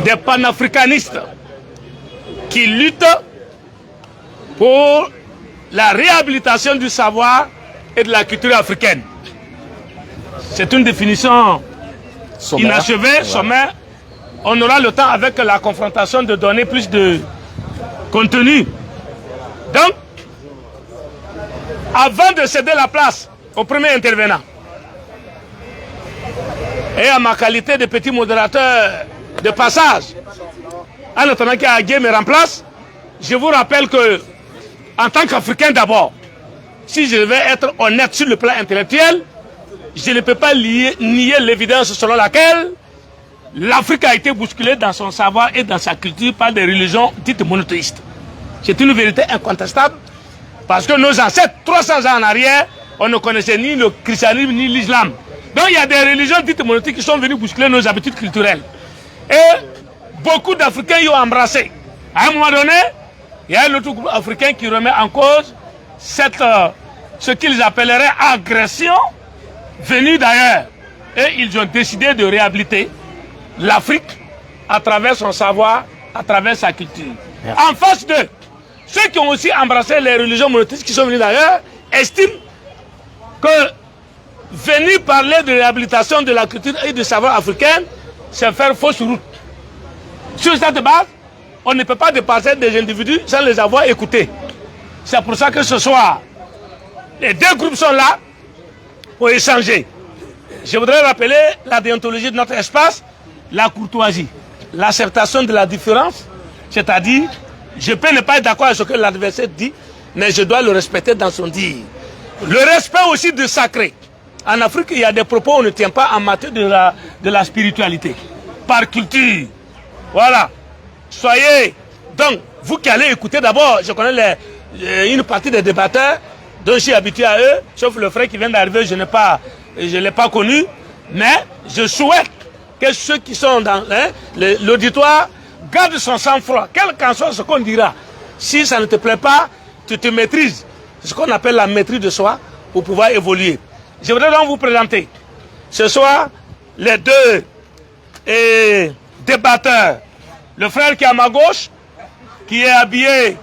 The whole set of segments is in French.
des panafricanistes qui luttent pour la réhabilitation du savoir et de la culture africaine. C'est une définition inachevée, sommaire. On aura le temps avec la confrontation de donner plus de contenu. Donc, avant de céder la place au premier intervenant, et à ma qualité de petit modérateur de passage, en attendant qu'Agué me remplace, je vous rappelle que, en tant qu'Africain d'abord, si je vais être honnête sur le plan intellectuel, je ne peux pas nier l'évidence selon laquelle l'Afrique a été bousculée dans son savoir et dans sa culture par des religions dites monothéistes. C'est une vérité incontestable, parce que nos ancêtres, 300 ans en arrière, on ne connaissait ni le christianisme ni l'islam. Donc il y a des religions dites monothéistes qui sont venues bousculer nos habitudes culturelles. Et beaucoup d'Africains y ont embrassé. À un moment donné, il y a un autre groupe africain qui remet en cause ce qu'ils appelleraient agression venue d'ailleurs. Et ils ont décidé de réhabiliter l'Afrique à travers son savoir, à travers sa culture. Merci. En face d'eux, ceux qui ont aussi embrassé les religions monothéistes qui sont venus d'ailleurs estiment que venir parler de réhabilitation de la culture et du savoir africain, c'est faire fausse route. Sur cette base, on ne peut pas dépasser des individus sans les avoir écoutés. C'est pour ça que ce soir, les deux groupes sont là pour échanger. Je voudrais rappeler la déontologie de notre espace, la courtoisie, l'acceptation de la différence, c'est-à-dire, je peux ne pas être d'accord avec ce que l'adversaire dit, mais je dois le respecter dans son dire. Le respect aussi du sacré. En Afrique, il y a des propos on ne tient pas en matière de la spiritualité. Par culture. Voilà. Soyez. Donc, vous qui allez écouter d'abord, je connais une partie des débatteurs, dont je suis habitué à eux, sauf le frère qui vient d'arriver, je ne l'ai pas connu. Mais je souhaite que ceux qui sont dans l'auditoire gardent son sang-froid, quel qu'en soit ce qu'on dira. Si ça ne te plaît pas, tu te maîtrises. C'est ce qu'on appelle la maîtrise de soi pour pouvoir évoluer. Je voudrais donc vous présenter ce soir les deux débatteurs. Le frère qui est à ma gauche, qui est habillé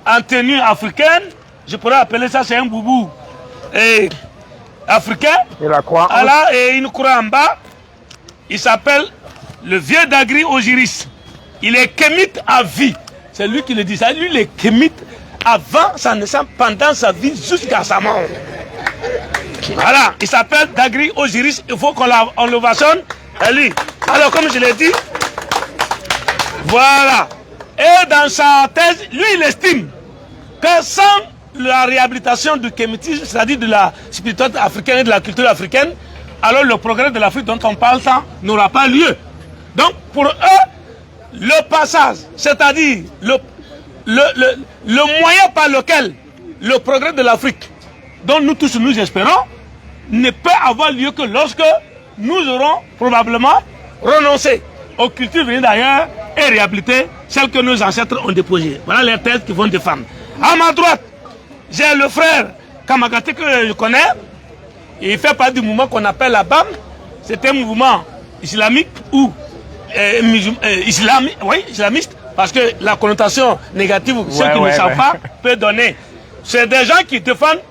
en tenue africaine, je pourrais appeler ça, c'est un boubou africain. Et la croix. Là, et une croix en bas. Il s'appelle le vieux d'Agri Osiris. Il est kémite à vie. C'est lui qui le dit ça. Lui, il est kémite avant sa naissance, pendant sa vie, jusqu'à sa mort. Voilà, il s'appelle Dagri Osiris. Il faut qu'on l'ovationne. Lui. Alors, comme je l'ai dit, voilà. Et dans sa thèse, lui, il estime que sans la réhabilitation du kémitisme, c'est-à-dire de la spiritualité africaine et de la culture africaine, alors le progrès de l'Afrique dont on parle tant n'aura pas lieu. Donc, pour eux, le passage, c'est-à-dire le moyen par lequel le progrès de l'Afrique, dont nous tous nous espérons, ne peut avoir lieu que lorsque nous aurons probablement renoncé aux cultures venues d'ailleurs et réhabilité celles que nos ancêtres ont déposées. Voilà les thèses qu'ils vont défendre. À ma droite, j'ai le frère Kamagaté que je connais. Il fait partie du mouvement qu'on appelle la BAM. C'est un mouvement islamique ou islamiste, parce que la connotation négative, ceux qui ne savent pas, peut donner. C'est des gens qui défendent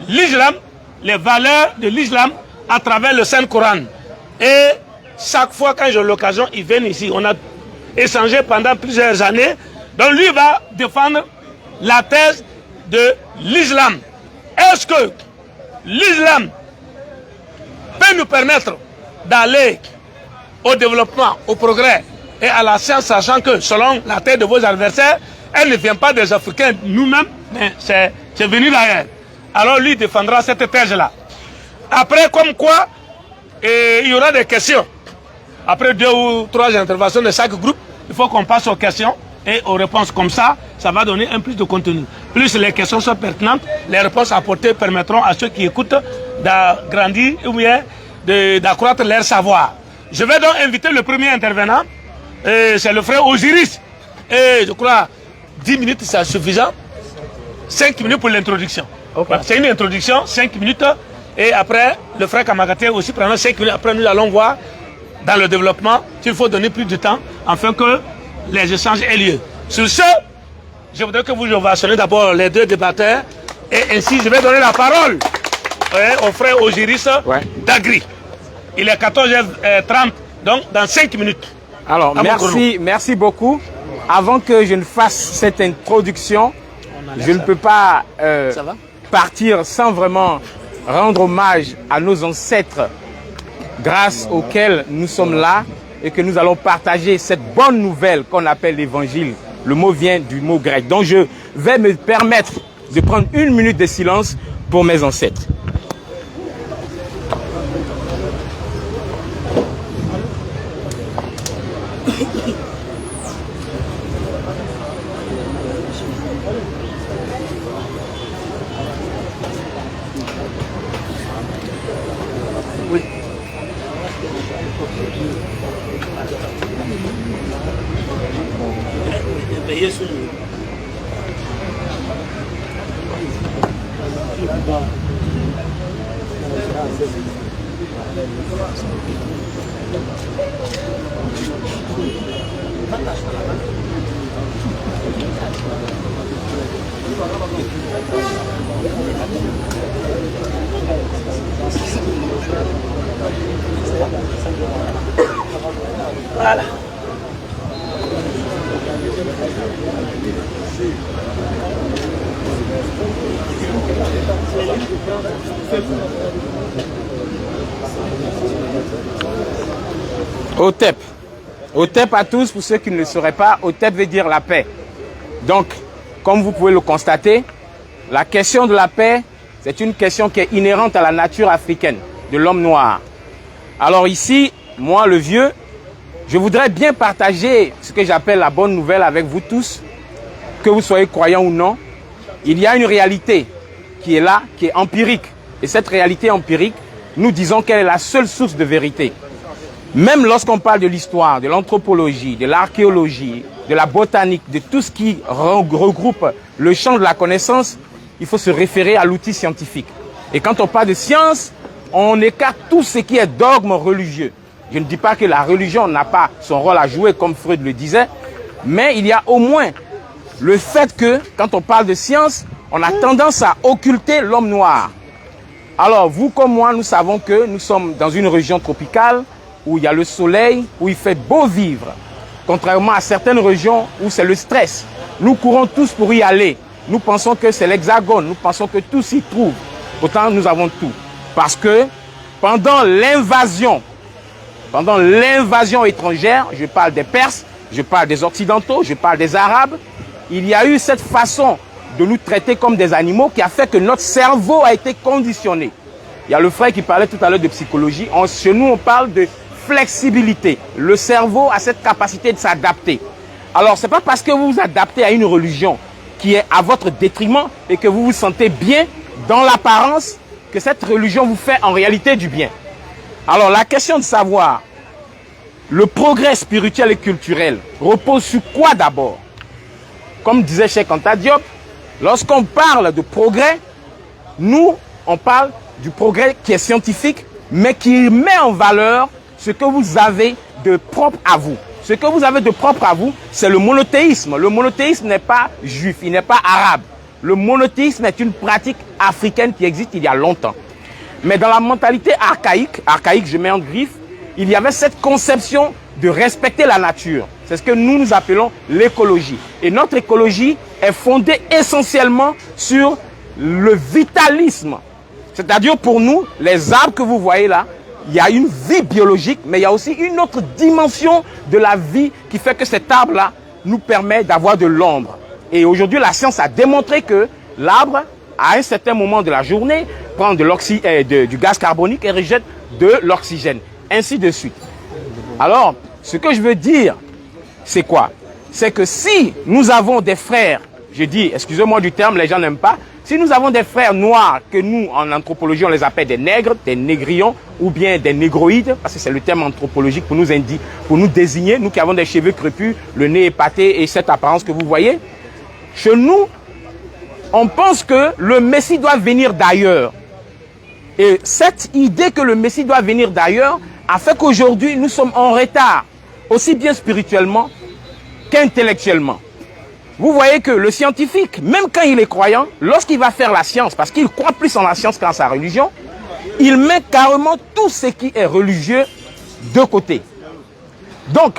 l'islam, les valeurs de l'islam à travers le Saint-Coran. Et chaque fois quand j'ai l'occasion, ils viennent ici. On a échangé pendant plusieurs années. Donc lui va défendre la thèse de l'islam. Est-ce que l'islam peut nous permettre d'aller au développement, au progrès et à la science, sachant que selon la thèse de vos adversaires, elle ne vient pas des Africains nous-mêmes, mais c'est venu d'ailleurs. Alors lui défendra cette thèse-là. Après, comme quoi, il y aura des questions. Après 2 ou 3 interventions de chaque groupe, il faut qu'on passe aux questions et aux réponses comme ça. Ça va donner un plus de contenu. Plus les questions sont pertinentes, les réponses apportées permettront à ceux qui écoutent d'agrandir ou bien d'accroître leur savoir. Je vais donc inviter le premier intervenant. C'est le frère Osiris. Et je crois 10 minutes c'est suffisant. 5 minutes pour l'introduction. Okay. Voilà, c'est une introduction, 5 minutes. Et après, le frère Kamagaté aussi prendra 5 minutes. Après, nous allons voir dans le développement, il faut donner plus de temps afin que les échanges aient lieu. Sur ce, je voudrais que vous ovationnez d'abord les deux débatteurs et ainsi je vais donner la parole aux frères aux juristes d'Agri. Il est 14h30, donc dans 5 minutes. Alors, merci beaucoup. Avant que je ne fasse cette introduction, je ne peux pas partir sans vraiment rendre hommage à nos ancêtres grâce auxquels nous sommes là et que nous allons partager cette bonne nouvelle qu'on appelle l'évangile. Le mot vient du mot grec. Donc je vais me permettre de prendre 1 minute de silence pour mes ancêtres. Voilà. OTEP. OTEP à tous, pour ceux qui ne le sauraient pas, OTEP veut dire la paix. Donc, comme vous pouvez le constater, la question de la paix, c'est une question qui est inhérente à la nature africaine, de l'homme noir. Alors ici, moi le vieux, je voudrais bien partager ce que j'appelle la bonne nouvelle avec vous tous, que vous soyez croyants ou non. Il y a une réalité qui est là, qui est empirique. Et cette réalité empirique, nous disons qu'elle est la seule source de vérité. Même lorsqu'on parle de l'histoire, de l'anthropologie, de l'archéologie, de la botanique, de tout ce qui regroupe le champ de la connaissance, il faut se référer à l'outil scientifique. Et quand on parle de science, on écarte tout ce qui est dogme religieux. Je ne dis pas que la religion n'a pas son rôle à jouer, comme Freud le disait, mais il y a au moins le fait que, quand on parle de science, on a tendance à occulter l'homme noir. Alors, vous comme moi, nous savons que nous sommes dans une région tropicale, où il y a le soleil, où il fait beau vivre. Contrairement à certaines régions où c'est le stress. Nous courons tous pour y aller. Nous pensons que c'est l'hexagone, nous pensons que tout s'y trouve. Pourtant, nous avons tout. Parce que pendant l'invasion étrangère, je parle des Perses, je parle des Occidentaux, je parle des Arabes, il y a eu cette façon de nous traiter comme des animaux qui a fait que notre cerveau a été conditionné. Il y a le frère qui parlait tout à l'heure de psychologie. Chez nous, on parle de flexibilité. Le cerveau a cette capacité de s'adapter. Alors, ce n'est pas parce que vous vous adaptez à une religion qui est à votre détriment et que vous vous sentez bien dans l'apparence que cette religion vous fait en réalité du bien. Alors, la question de savoir le progrès spirituel et culturel repose sur quoi d'abord? Comme disait Cheikh Anta Diop, lorsqu'on parle de progrès, nous, on parle du progrès qui est scientifique, mais qui met en valeur ce que vous avez de propre à vous. Ce que vous avez de propre à vous, c'est le monothéisme. Le monothéisme n'est pas juif, il n'est pas arabe. Le monothéisme est une pratique africaine qui existe il y a longtemps. Mais dans la mentalité archaïque, je mets en griffe, il y avait cette conception de respecter la nature. C'est ce que nous appelons l'écologie. Et notre écologie est fondée essentiellement sur le vitalisme. C'est-à-dire pour nous, les arbres que vous voyez là, il y a une vie biologique, mais il y a aussi une autre dimension de la vie qui fait que cet arbre-là nous permet d'avoir de l'ombre. Et aujourd'hui, la science a démontré que l'arbre, à un certain moment de la journée, prend du gaz carbonique et rejette de l'oxygène. Ainsi de suite. Alors, ce que je veux dire, c'est quoi? C'est que si nous avons des frères, je dis, excusez-moi du terme, les gens n'aiment pas, si nous avons des frères noirs, que nous, en anthropologie, on les appelle des nègres, des négrillons, ou bien des négroïdes, parce que c'est le terme anthropologique pour nous désigner, nous qui avons des cheveux crépus, le nez épaté et cette apparence que vous voyez, chez nous, on pense que le Messie doit venir d'ailleurs. Et cette idée que le Messie doit venir d'ailleurs a fait qu'aujourd'hui, nous sommes en retard, aussi bien spirituellement qu'intellectuellement. Vous voyez que le scientifique, même quand il est croyant, lorsqu'il va faire la science, parce qu'il croit plus en la science qu'en sa religion, il met carrément tout ce qui est religieux de côté. Donc,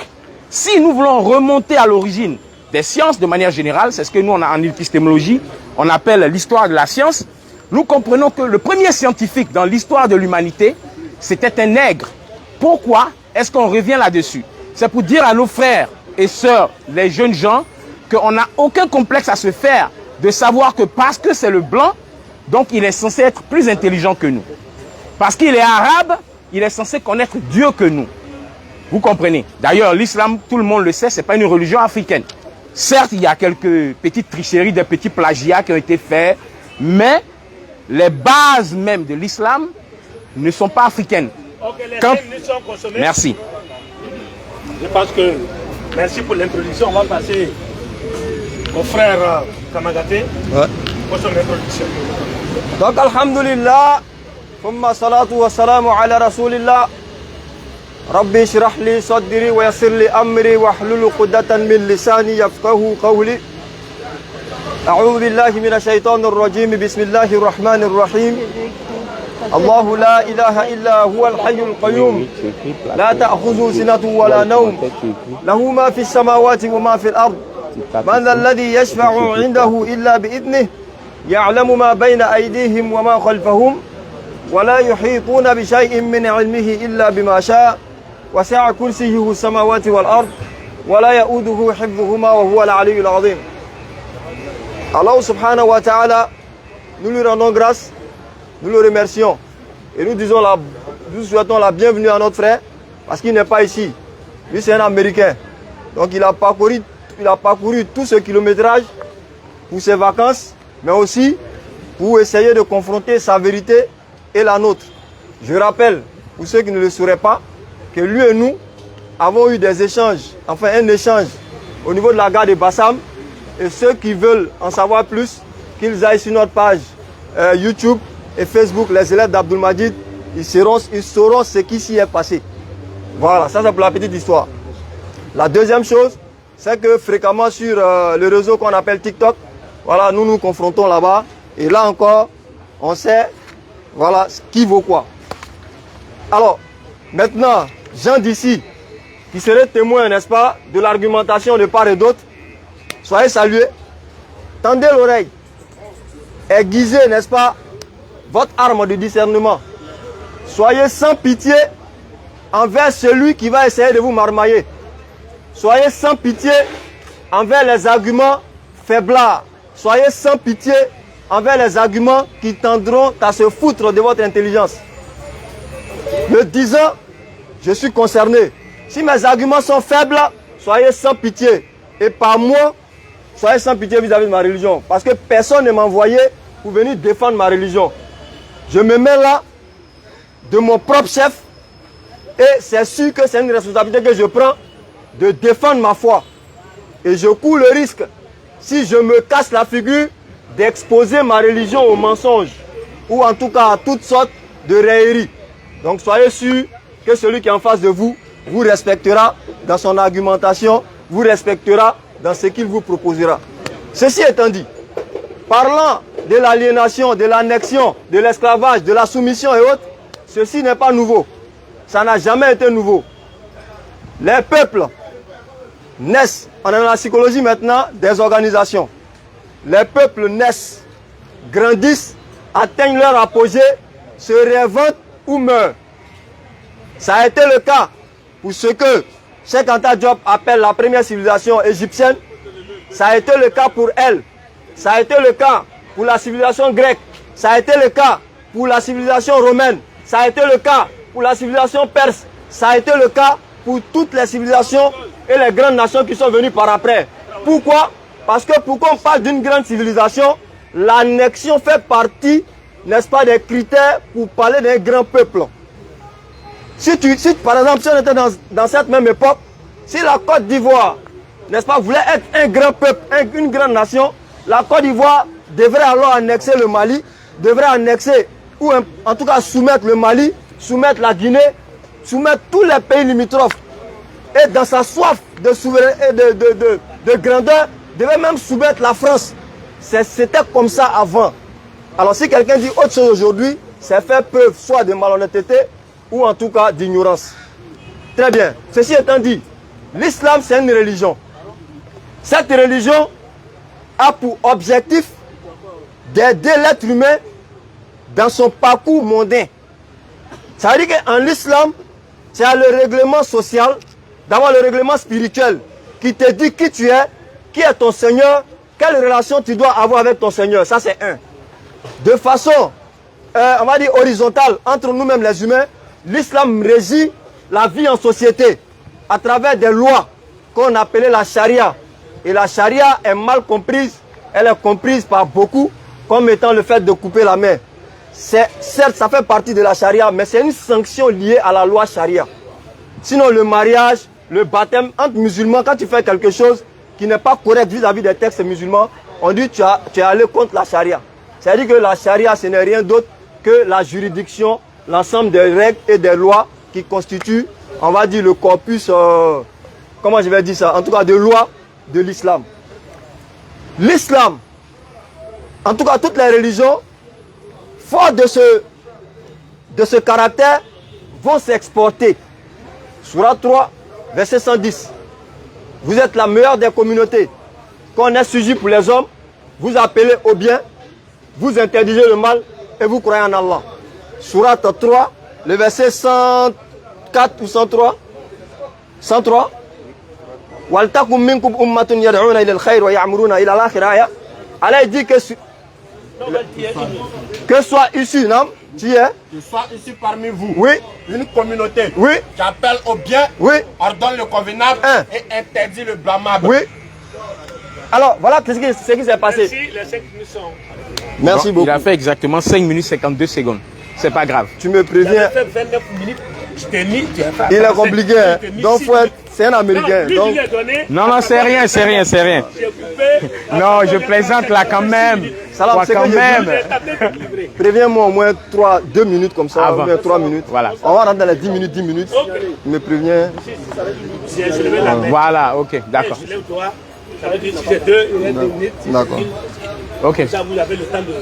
si nous voulons remonter à l'origine des sciences de manière générale, c'est ce que nous, on a en épistémologie, on appelle l'histoire de la science, nous comprenons que le premier scientifique dans l'histoire de l'humanité, c'était un nègre. Pourquoi est-ce qu'on revient là-dessus? C'est pour dire à nos frères et sœurs, les jeunes gens, qu'on n'a aucun complexe à se faire de savoir que parce que c'est le blanc, donc il est censé être plus intelligent que nous. Parce qu'il est arabe, il est censé connaître Dieu que nous. Vous comprenez? D'ailleurs, l'islam, tout le monde le sait, ce n'est pas une religion africaine. Certes, il y a quelques petites tricheries, des petits plagiats qui ont été faits, mais les bases même de l'islam ne sont pas africaines. Ok, les 5 minutes sont consommées. Merci. Je pense que, merci pour l'introduction. On va passer au frère Kamagaté pour son introduction. Donc, alhamdulillah, thumma salatu wa salamu ala rasulillah. Rabbi shrah li sadri wa yassir li amri wa hlul uqdatan min lisani yafqahu qawli. A'udhu billahi minash shaitanir rajim. Bismillahir rahmanir rahim. الله لا إله إلا هو الحي القيوم لا تأخذه سنة ولا نوم له ما في السماوات وما في الأرض من ذا الذي يشفع عنده إلا بإذنه يعلم ما بين أيديهم وما خلفهم ولا يحيطون بشيء من علمه إلا بما شاء وسع كرسيه السماوات والأرض ولا يؤوده حفظهما وهو العلي العظيم. Allah subhanahu wa ta'ala, nous lui rendons grâce. Nous le remercions et nous souhaitons la bienvenue à notre frère parce qu'il n'est pas ici. Lui c'est un Américain. Donc il a parcouru tout ce kilométrage pour ses vacances, mais aussi pour essayer de confronter sa vérité et la nôtre. Je rappelle, pour ceux qui ne le sauraient pas, que lui et nous avons eu des échanges, enfin un échange au niveau de la gare de Bassam, et ceux qui veulent en savoir plus, qu'ils aillent sur notre page YouTube et Facebook, les élèves d'Abdul Majid, ils sauront ce qui s'y est passé. Voilà, ça c'est pour la petite histoire. La deuxième chose, c'est que fréquemment sur le réseau qu'on appelle TikTok, voilà, nous nous confrontons là-bas. Et là encore, on sait, voilà, qui vaut quoi. Alors, maintenant, gens d'ici, qui seraient témoins, n'est-ce pas, de l'argumentation de part et d'autre, soyez salués, tendez l'oreille, aiguisez, n'est-ce pas, votre arme de discernement. Soyez sans pitié envers celui qui va essayer de vous marmailler. Soyez sans pitié envers les arguments faiblards. Soyez sans pitié envers les arguments qui tendront à se foutre de votre intelligence. Me disant, je suis concerné. Si mes arguments sont faibles, soyez sans pitié. Et par moi, soyez sans pitié vis-à-vis de ma religion. Parce que personne ne m'a envoyé pour venir défendre ma religion. Je me mets là de mon propre chef et c'est sûr que c'est une responsabilité que je prends de défendre ma foi. Et je cours le risque, si je me casse la figure, d'exposer ma religion au mensonge ou en tout cas à toutes sortes de railleries. Donc soyez sûr que celui qui est en face de vous vous respectera dans son argumentation, vous respectera dans ce qu'il vous proposera. Ceci étant dit, parlant de l'aliénation, de l'annexion, de l'esclavage, de la soumission et autres, ceci n'est pas nouveau. Ça n'a jamais été nouveau. Les peuples naissent, on est dans la psychologie maintenant, des organisations. Les peuples naissent, grandissent, atteignent leur apogée, se réinventent ou meurent. Ça a été le cas pour ce que Cheikh Anta Diop appelle la première civilisation égyptienne. Ça a été le cas pour elle. Ça a été le cas pour la civilisation grecque. Ça a été le cas pour la civilisation romaine. Ça a été le cas pour la civilisation perse. Ça a été le cas pour toutes les civilisations et les grandes nations qui sont venues par après. Pourquoi? Parce que pourquoi on parle d'une grande civilisation, l'annexion fait partie, n'est-ce pas, des critères pour parler d'un grand peuple. Si par exemple, si on était dans cette même époque, si la Côte d'Ivoire, n'est-ce pas, voulait être un grand peuple, une grande nation, la Côte d'Ivoire devrait alors annexer le Mali, devrait annexer, ou en tout cas soumettre le Mali, soumettre la Guinée, soumettre tous les pays limitrophes. Et dans sa soif de souveraineté, de grandeur, devait même soumettre la France. C'était comme ça avant. Alors si quelqu'un dit autre chose aujourd'hui, c'est faire preuve soit de malhonnêteté ou en tout cas d'ignorance. Très bien. Ceci étant dit, l'islam c'est une religion. Cette religion a pour objectif d'aider l'être humain dans son parcours mondain. Ça veut dire qu'en l'islam, tu as le règlement social, d'abord le règlement spirituel, qui te dit qui tu es, qui est ton Seigneur, quelle relation tu dois avoir avec ton Seigneur. Ça c'est un. De façon, on va dire horizontale, entre nous-mêmes les humains, l'islam régit la vie en société à travers des lois qu'on appelait la charia. Et la charia est mal comprise, elle est comprise par beaucoup comme étant le fait de couper la main. Certes, ça fait partie de la charia, mais c'est une sanction liée à la loi charia. Sinon, le mariage, le baptême entre musulmans, quand tu fais quelque chose qui n'est pas correct vis-à-vis des textes musulmans, on dit que tu es allé contre la charia. C'est-à-dire que la charia, ce n'est rien d'autre que la juridiction, l'ensemble des règles et des lois qui constituent, on va dire, le corpus, comment je vais dire ça, en tout cas de lois de l'islam. L'islam, en tout cas toutes les religions, fort de ce caractère, vont s'exporter. Sourate 3, verset 110. Vous êtes la meilleure des communautés. Quand on est sujet pour les hommes, vous appelez au bien, vous interdisez le mal et vous croyez en Allah. Sourate 3, le verset 104 ou 103. 103. وَلْتَكُمْ مِنْكُمْ أُمَّةٌ يَدْعُونَ إِلَى الْخَيْرِ وَيَعْمُرُونَ إِلَى الْآخِرَةِ. Allah dit que soit issu, non? Tu es? Que soit ici parmi vous. Oui. Une communauté. Oui. Qui appelle au bien. Oui. Ordonne le convenable. Et interdit le blâmable. Oui. Alors, voilà ce qui s'est passé. Merci, les 5 minutes sont... Merci beaucoup. Il a fait exactement 5 minutes 52 secondes. C'est pas grave. Tu me préviens. fait 29 minutes. Je t'ai mis, tu as fait. Il est compliqué. Hein. Donc, c'est un Américain. Non, Donc... Non, c'est rien, c'est rien, c'est rien. Non, je plaisante là quand même. Salam, c'est quand même. Préviens-moi au moins 2 minutes comme ça, ou bien 3 minutes. Voilà. On va rentrer dans les 10 minutes, 10 minutes. Okay. Tu me préviens. Voilà, ok, d'accord. Ça veut dire si j'ai 2 minutes. D'accord. Ok. Ça, vous avez le temps de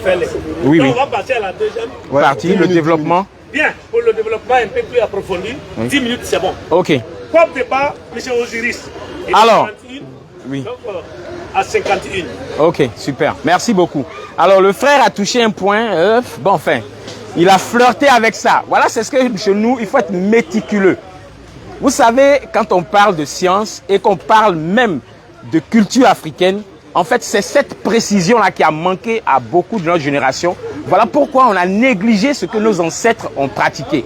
faire les... Oui, Donc, oui. on va passer à la deuxième Partie, le développement. Bien, pour le développement un peu plus approfondi, 10 minutes c'est bon. Ok. Comme départ, M. Osiris. Alors, 51, oui. Donc, à 51. Ok, super. Merci beaucoup. Alors, le frère a touché un point. Bon, enfin, il a flirté avec ça. Voilà, c'est ce que chez nous, il faut être méticuleux. Vous savez, quand on parle de science et qu'on parle même de culture africaine, en fait, c'est cette précision-là qui a manqué à beaucoup de notre génération. Voilà pourquoi on a négligé ce que nos ancêtres ont pratiqué.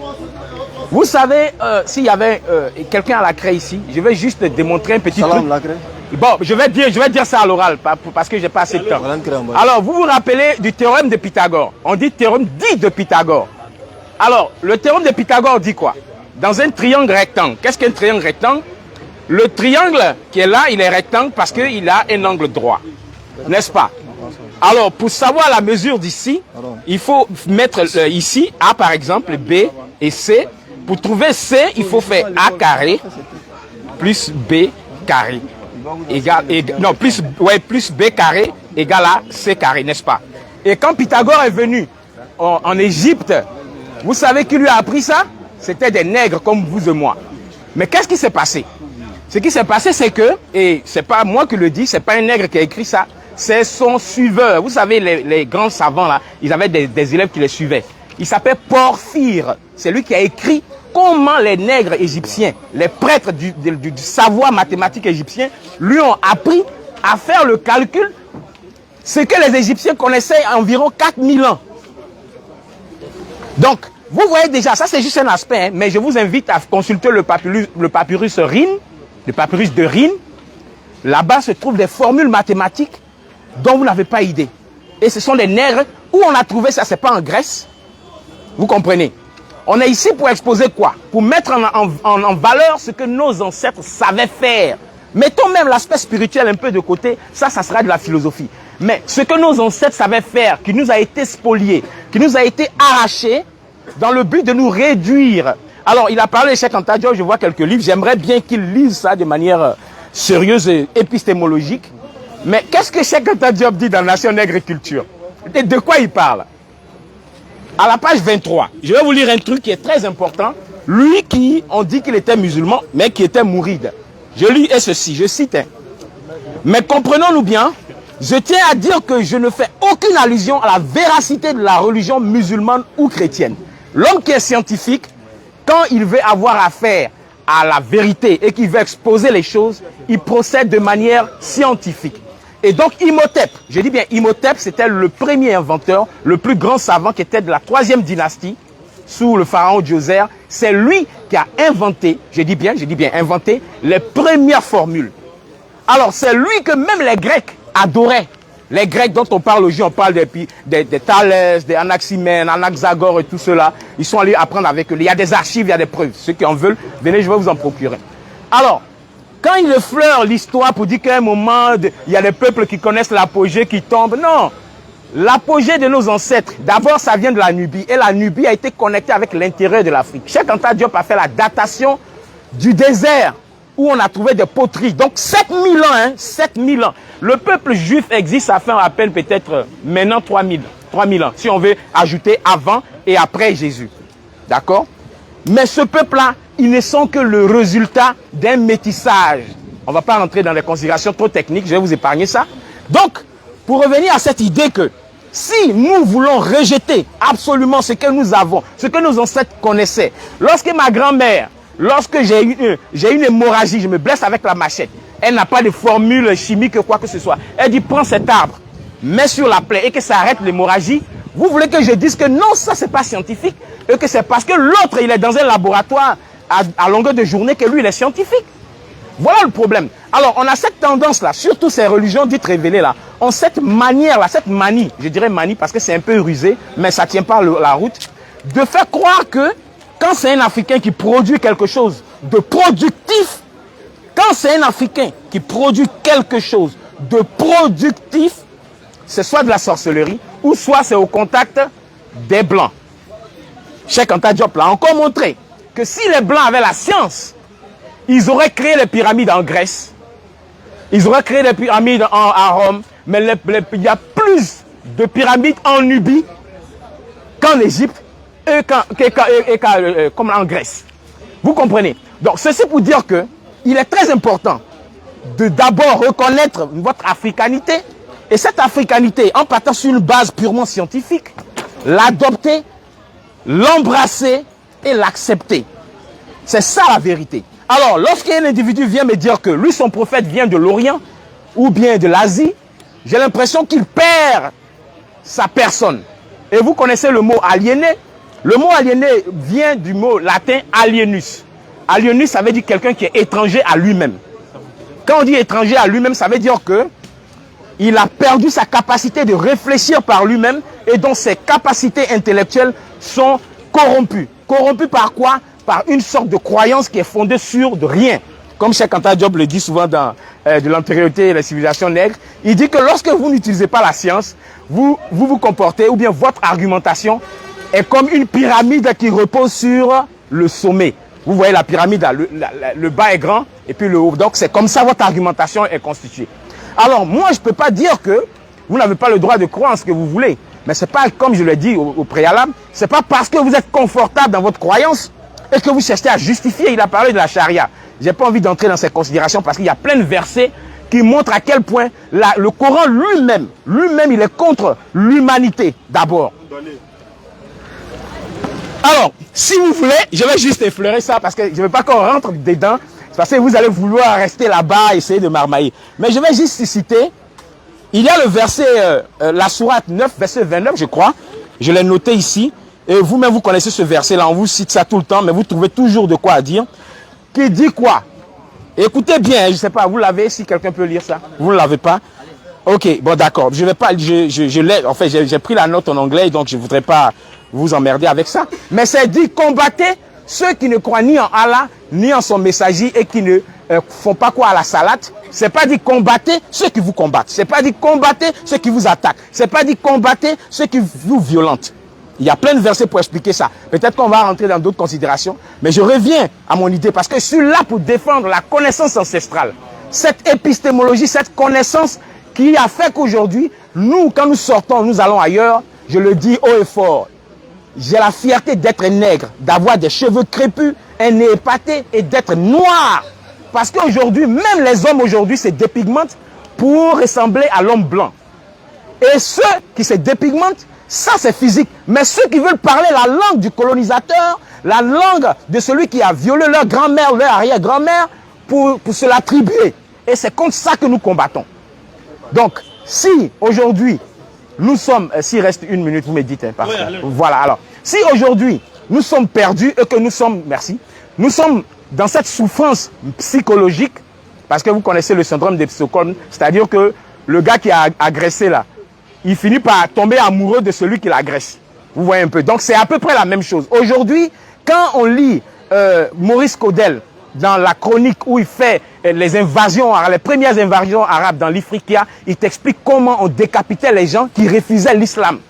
Vous savez, s'il y avait quelqu'un à la craie ici, je vais juste démontrer un petit truc. Bon, je vais dire ça à l'oral, parce que j'ai pas assez de temps. Alors, vous vous rappelez du théorème de Pythagore. On dit théorème dit de Pythagore. Alors, le théorème de Pythagore dit quoi? Dans un triangle rectangle, qu'est-ce qu'un triangle rectangle? Le triangle qui est là, il est rectangle parce qu'il a un angle droit. N'est-ce pas? Alors, pour savoir la mesure d'ici, il faut mettre ici A par exemple, B et C. Pour trouver C, il faut faire A carré plus B carré. Plus B carré égale à C carré, n'est-ce pas? Et quand Pythagore est venu en Égypte, vous savez qui lui a appris ça? C'était des nègres comme vous et moi. Mais qu'est-ce qui s'est passé? Ce qui s'est passé, c'est que, et c'est pas moi qui le dis, c'est pas un nègre qui a écrit ça, c'est son suiveur. Vous savez, les grands savants là, ils avaient des élèves qui les suivaient. Il s'appelle Porphyre. C'est lui qui a écrit comment les nègres égyptiens, les prêtres du savoir mathématique égyptien, lui ont appris à faire le calcul, ce que les Égyptiens connaissaient environ 4000 ans. Donc, vous voyez déjà, ça c'est juste un aspect, hein, mais je vous invite à consulter le papyrus Rhin, le papyrus de Rhin. Là-bas se trouvent des formules mathématiques dont vous n'avez pas idée. Et ce sont des nègres. Où on a trouvé ça, c'est pas en Grèce. Vous comprenez? On est ici pour exposer quoi? Pour mettre en valeur ce que nos ancêtres savaient faire. Mettons même l'aspect spirituel un peu de côté, ça sera de la philosophie. Mais ce que nos ancêtres savaient faire, qui nous a été spolié, qui nous a été arraché, dans le but de nous réduire Alors, il a parlé de Cheikh Anta Diop, je vois quelques livres. J'aimerais bien qu'il lise ça de manière sérieuse et épistémologique. Mais qu'est-ce que Cheikh Anta Diop dit dans Nation Nègre et Culture? De quoi il parle? À la page 23, je vais vous lire un truc qui est très important. Lui qui, on dit qu'il était musulman, mais qui était mouride. Je lis ceci, je cite. Mais comprenons-nous bien, je tiens à dire que je ne fais aucune allusion à la véracité de la religion musulmane ou chrétienne. L'homme qui est scientifique, quand il veut avoir affaire à la vérité et qu'il veut exposer les choses, il procède de manière scientifique. Et donc Imhotep, je dis bien Imhotep, c'était le premier inventeur, le plus grand savant qui était de la 3e dynastie, sous le pharaon Djoser. C'est lui qui a inventé, je dis bien inventé, les premières formules. Alors c'est lui que même les Grecs adoraient. Les Grecs dont on parle aujourd'hui, on parle des Thalès, des Anaximènes, Anaxagore et tout cela. Ils sont allés apprendre avec eux. Il y a des archives, il y a des preuves. Ceux qui en veulent, venez, je vais vous en procurer. Alors, quand il effleure l'histoire pour dire qu'à un moment, il y a des peuples qui connaissent l'apogée, qui tombent. Non, l'apogée de nos ancêtres, d'abord ça vient de la Nubie. Et la Nubie a été connectée avec l'intérieur de l'Afrique. Cheikh Anta Diop a fait la datation du désert où on a trouvé des poteries. Donc 7000 ans, hein, 7000 ans. Le peuple juif existe, ça fait à peine peut-être maintenant 3000 ans. Si on veut ajouter avant et après Jésus. D'accord? Mais ce peuple-là, ils ne sont que le résultat d'un métissage. On ne va pas rentrer dans des considérations trop techniques, je vais vous épargner ça. Donc, pour revenir à cette idée que si nous voulons rejeter absolument ce que nous avons, ce que nos ancêtres connaissaient, lorsque ma grand-mère, lorsque j'ai une hémorragie, je me blesse avec la machette, elle n'a pas de formule chimique ou quoi que ce soit. Elle dit, prends cet arbre, mets sur la plaie et que ça arrête l'hémorragie. Vous voulez que je dise que non, ça c'est pas scientifique et que c'est parce que l'autre il est dans un laboratoire à longueur de journée que lui il est scientifique. Voilà le problème. Alors on a cette tendance là, surtout ces religions dites révélées là, ont cette manière là, cette manie, je dirais manie parce que c'est un peu rusé, mais ça tient pas la route, de faire croire que quand c'est un Africain qui produit quelque chose de productif, quand c'est un Africain qui produit quelque chose de productif, c'est soit de la sorcellerie, ou soit c'est au contact des Blancs. Cheikh Anta Diop l'a encore montré que si les Blancs avaient la science, ils auraient créé les pyramides en Grèce, ils auraient créé les pyramides à Rome, mais il y a plus de pyramides en Nubie qu'en Égypte et comme en Grèce. Vous comprenez? Donc ceci pour dire que il est très important de d'abord reconnaître votre africanité. Et cette africanité, en partant sur une base purement scientifique, l'adopter, l'embrasser et l'accepter. C'est ça la vérité. Alors, lorsqu'un individu vient me dire que lui, son prophète vient de l'Orient ou bien de l'Asie, j'ai l'impression qu'il perd sa personne. Et vous connaissez le mot aliéné. Le mot aliéné vient du mot latin alienus. Alienus, ça veut dire quelqu'un qui est étranger à lui-même. Quand on dit étranger à lui-même, ça veut dire que il a perdu sa capacité de réfléchir par lui-même et dont ses capacités intellectuelles sont corrompues. Corrompues par quoi? Par une sorte de croyance qui est fondée sur de rien. Comme Cheikh Anta Diop le dit souvent dans de l'antériorité et la civilisation nègre, il dit que lorsque vous n'utilisez pas la science, vous vous comportez, ou bien votre argumentation est comme une pyramide qui repose sur le sommet. Vous voyez la pyramide, le bas est grand et puis le haut. Donc c'est comme ça votre argumentation est constituée. Alors, moi, je ne peux pas dire que vous n'avez pas le droit de croire en ce que vous voulez. Mais ce n'est pas, comme je l'ai dit au préalable, ce n'est pas parce que vous êtes confortable dans votre croyance et que vous cherchez à justifier. Il a parlé de la charia. Je n'ai pas envie d'entrer dans ces considérations parce qu'il y a plein de versets qui montrent à quel point le Coran lui-même, il est contre l'humanité d'abord. Alors, si vous voulez, je vais juste effleurer ça parce que je ne veux pas qu'on rentre dedans. Parce que vous allez vouloir rester là-bas, essayer de marmailler. Mais je vais juste citer, il y a le verset, la sourate 9, verset 29, je crois. Je l'ai noté ici. Et vous-même, vous connaissez ce verset-là. On vous cite ça tout le temps, mais vous trouvez toujours de quoi dire. Qui dit quoi? Écoutez bien, je ne sais pas, vous l'avez, si quelqu'un peut lire ça. Vous ne l'avez pas? Ok, bon d'accord. Je vais pas, je l'ai, en fait, j'ai pris la note en anglais, donc je ne voudrais pas vous emmerder avec ça. Mais c'est dit, combattez ceux qui ne croient ni en Allah, ni en son messager et qui ne font pas quoi à la salade. C'est pas dit combattez ceux qui vous combattent. C'est pas dit combattez ceux qui vous attaquent. C'est pas dit combattez ceux qui vous violentent. Il y a plein de versets pour expliquer ça. Peut-être qu'on va rentrer dans d'autres considérations, mais je reviens à mon idée parce que je suis là pour défendre la connaissance ancestrale. Cette épistémologie, cette connaissance qui a fait qu'aujourd'hui, nous, quand nous sortons, nous allons ailleurs, je le dis haut et fort, j'ai la fierté d'être nègre, d'avoir des cheveux crépus, un nez épaté et d'être noir. Parce qu'aujourd'hui, même les hommes aujourd'hui se dépigmentent pour ressembler à l'homme blanc. Et ceux qui se dépigmentent, ça c'est physique. Mais ceux qui veulent parler la langue du colonisateur, la langue de celui qui a violé leur grand-mère, leur arrière-grand-mère, pour se l'attribuer. Et c'est contre ça que nous combattons. Donc, si aujourd'hui, nous sommes, s'il reste une minute, vous me dites, hein, oui, voilà, alors, si aujourd'hui, nous sommes perdus et que nous sommes, merci, nous sommes dans cette souffrance psychologique, parce que vous connaissez le syndrome de Stockholm, c'est-à-dire que le gars qui a agressé là, il finit par tomber amoureux de celui qui l'agresse. Vous voyez un peu. Donc c'est à peu près la même chose. Aujourd'hui, quand on lit Maurice Claudel dans la chronique où il fait les invasions, les premières invasions arabes dans l'Ifriqiya, il t'explique comment on décapitait les gens qui refusaient l'islam.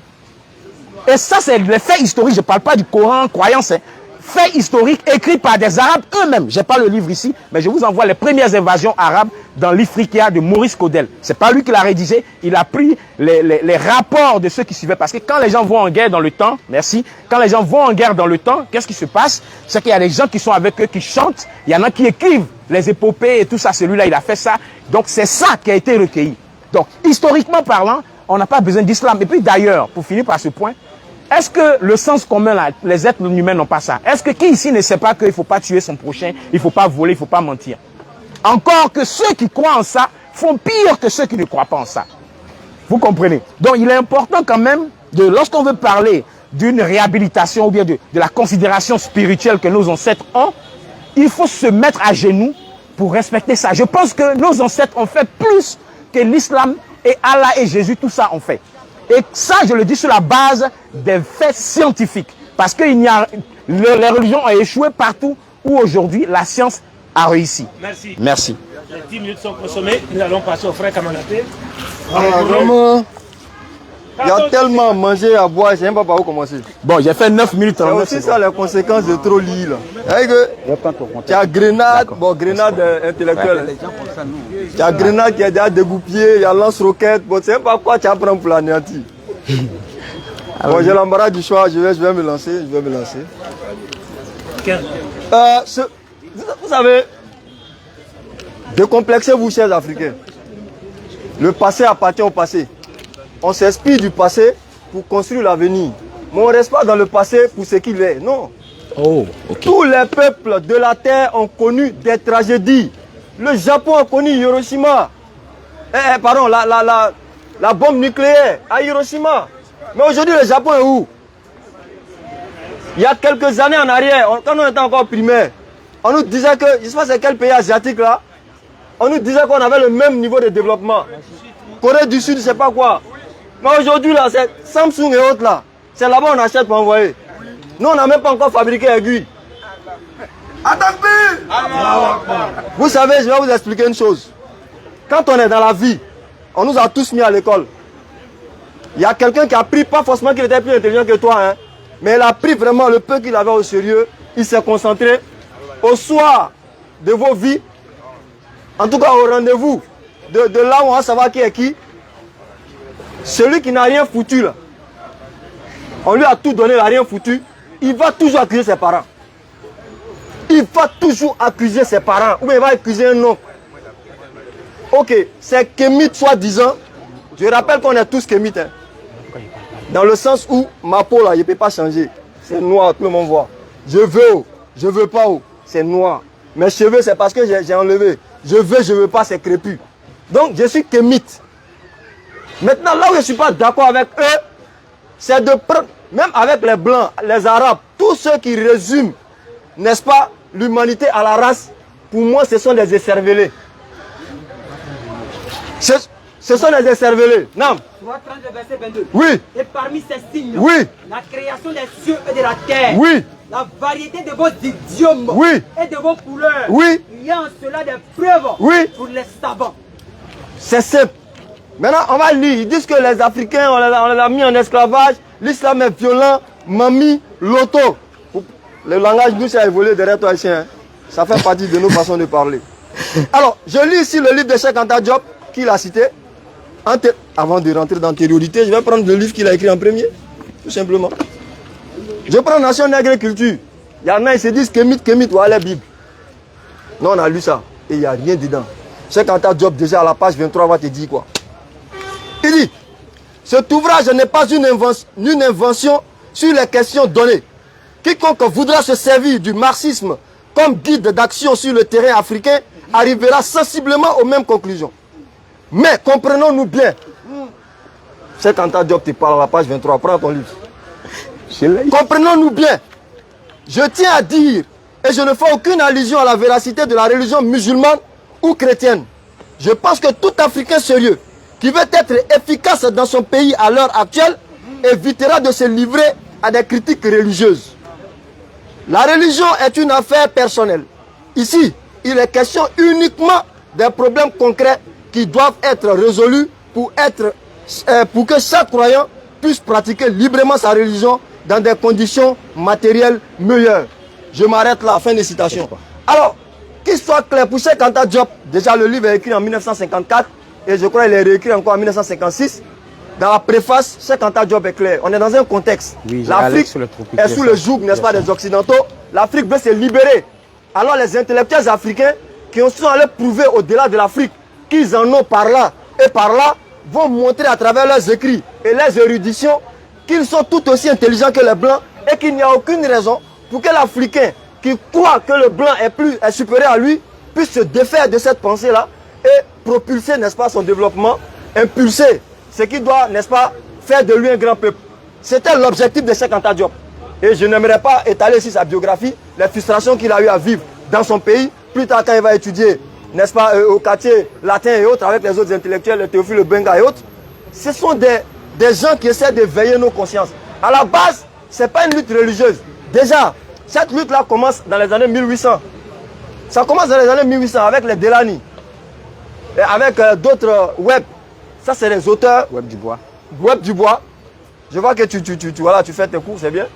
Et ça, c'est les faits historiques. Je ne parle pas du Coran, croyance. Hein. Faits historiques écrits par des Arabes eux-mêmes. Je n'ai pas le livre ici, mais je vous envoie les premières invasions arabes dans l'Ifriqiya de Maurice Claudel. Ce n'est pas lui qui l'a rédigé, il a pris les rapports de ceux qui suivaient. Parce que quand les gens vont en guerre dans le temps, merci, quand les gens vont en guerre dans le temps, qu'est-ce qui se passe? C'est qu'il y a des gens qui sont avec eux, qui chantent, il y en a qui écrivent les épopées et tout ça. Celui-là, il a fait ça. Donc c'est ça qui a été recueilli. Donc historiquement parlant, on n'a pas besoin d'islam. Et puis d'ailleurs, pour finir par ce point, est-ce que le sens commun, là, les êtres humains n'ont pas ça? Est-ce que qui ici ne sait pas qu'il ne faut pas tuer son prochain, il ne faut pas voler, il ne faut pas mentir? Encore que ceux qui croient en ça font pire que ceux qui ne croient pas en ça. Vous comprenez? Donc il est important quand même, lorsqu'on veut parler d'une réhabilitation ou bien de la considération spirituelle que nos ancêtres ont, il faut se mettre à genoux pour respecter ça. Je pense que nos ancêtres ont fait plus que l'islam et Allah et Jésus, tout ça ont fait. Et ça, je le dis sur la base des faits scientifiques. Parce que les religions ont échoué partout où aujourd'hui la science a réussi. Merci. Merci. Les 10 minutes sont consommées. Nous allons passer au frère Kamagaté. Vraiment, il y a tellement à manger, à boire, je ne sais même pas par où commencer. Bon, j'ai fait 9 minutes. C'est aussi ça les conséquences de trop lire. Tu as Grenade, bon, Grenade intellectuelle. Tu as Grenade qui est déjà dégoupillé, il y a lance-roquette. Bon, tu ne sais même pas quoi tu apprends pour l'anéantir. Bon, j'ai l'embarras du choix, je vais me lancer. Vous savez, décomplexez-vous, chers Africains. Le passé appartient au passé. On s'inspire du passé pour construire l'avenir. Mais on ne reste pas dans le passé pour ce qu'il est. Non. Oh, okay. Tous les peuples de la Terre ont connu des tragédies. Le Japon a connu Hiroshima. Pardon, la bombe nucléaire à Hiroshima. Mais aujourd'hui, le Japon est où? Il y a quelques années en arrière, quand on était encore primaire, on nous disait que, je ne sais pas c'est quel pays asiatique là, on nous disait qu'on avait le même niveau de développement. Corée du Sud, je ne sais pas quoi. Mais aujourd'hui, là, c'est Samsung et autres là. C'est là-bas on achète pour envoyer. Nous, on n'a même pas encore fabriqué aiguille. Vous savez, je vais vous expliquer une chose. Quand on est dans la vie, on nous a tous mis à l'école. Il y a quelqu'un qui a pris, pas forcément qu'il était plus intelligent que toi, hein, mais il a pris vraiment le peu qu'il avait au sérieux. Il s'est concentré au soir de vos vies, en tout cas au rendez-vous, de là où on va savoir qui est qui. Celui qui n'a rien foutu là, on lui a tout donné, il n'a rien foutu, il va toujours accuser ses parents. Il va toujours accuser ses parents, ou bien il va accuser un oncle. Ok, c'est kémite soi-disant. Je rappelle qu'on est tous kémites. Hein. Dans le sens où ma peau là, il ne peut pas changer. C'est noir, tout le monde voit. Je veux, je veux pas, c'est noir. Mes cheveux, c'est parce que j'ai enlevé. Je veux pas, c'est crépus. Donc, je suis kémite. Maintenant, là où je ne suis pas d'accord avec eux, c'est de prendre, même avec les Blancs, les Arabes, tous ceux qui résument, n'est-ce pas, l'humanité à la race, pour moi, ce sont des écervelés. Ce sont des écervelés. Non. Tu vas prendre le verset 22. Oui. Et parmi ces signes, oui, la création des cieux et de la terre, oui, la variété de vos idiomes, oui, et de vos couleurs, oui, il y a en cela des preuves, oui, pour les savants. C'est simple. Maintenant, on va lire. Ils disent que les Africains, on les a mis en esclavage, l'islam est violent. Mami, Loto. Le langage nous a évolué derrière toi ici. Hein. Ça fait partie de nos façons de parler. Alors, je lis ici le livre de Cheikh Anta Diop qu'il a cité. Avant de rentrer dans l'antériorité, je vais prendre le livre qu'il a écrit en premier. Tout simplement. Je prends Nation Nègre et Culture. Il y en a, ils se disent Kémit, ou à la Bible. Non, on a lu ça. Et il n'y a rien dedans. Cheikh Anta Diop, déjà à la page 23, va te dire quoi. Il dit, cet ouvrage n'est pas une invention sur les questions données. Quiconque voudra se servir du marxisme comme guide d'action sur le terrain africain arrivera sensiblement aux mêmes conclusions. Mais comprenons-nous bien. Cheikh Anta Diop te parle à la page 23. Prends ton livre. Comprenons-nous bien. Je tiens à dire, et je ne fais aucune allusion à la véracité de la religion musulmane ou chrétienne. Je pense que tout Africain sérieux qui veut être efficace dans son pays à l'heure actuelle évitera de se livrer à des critiques religieuses. La religion est une affaire personnelle. Ici, il est question uniquement des problèmes concrets qui doivent être résolus pour que chaque croyant puisse pratiquer librement sa religion dans des conditions matérielles meilleures. Je m'arrête là, fin de citation. Alors, qu'il soit clair pour Cheikh Anta Diop, déjà le livre est écrit en 1954 et je crois qu'il est réécrit encore en 1956. Dans la préface, Cheikh Anta Diop est clair. On est dans un contexte. Oui, l'Afrique est sous le joug, n'est-ce pas, des Occidentaux. L'Afrique veut se libérer. Alors les intellectuels africains qui sont allés prouver au-delà de l'Afrique qu'ils en ont par là et par là, vont montrer à travers leurs écrits et leurs éruditions qu'ils sont tout aussi intelligents que les Blancs et qu'il n'y a aucune raison pour que l'Africain qui croit que le Blanc est supérieur à lui puisse se défaire de cette pensée-là et propulser, n'est-ce pas, son développement, impulser ce qui doit, n'est-ce pas, faire de lui un grand peuple. C'était l'objectif de Cheikh Anta Diop. Et je n'aimerais pas étaler sur sa biographie les frustrations qu'il a eu à vivre dans son pays. Plus tard, quand il va étudier, n'est-ce pas, au quartier latin et autres, avec les autres intellectuels, le Théophile Benga et autres, ce sont des gens qui essaient de veiller nos consciences. À la base, ce n'est pas une lutte religieuse. Déjà, cette lutte-là commence dans les années 1800. Ça commence dans les années 1800 avec les Delany, et avec d'autres Webb. Ça, c'est les auteurs. Webb Dubois. Webb Dubois. Je vois que tu fais tes cours, c'est bien.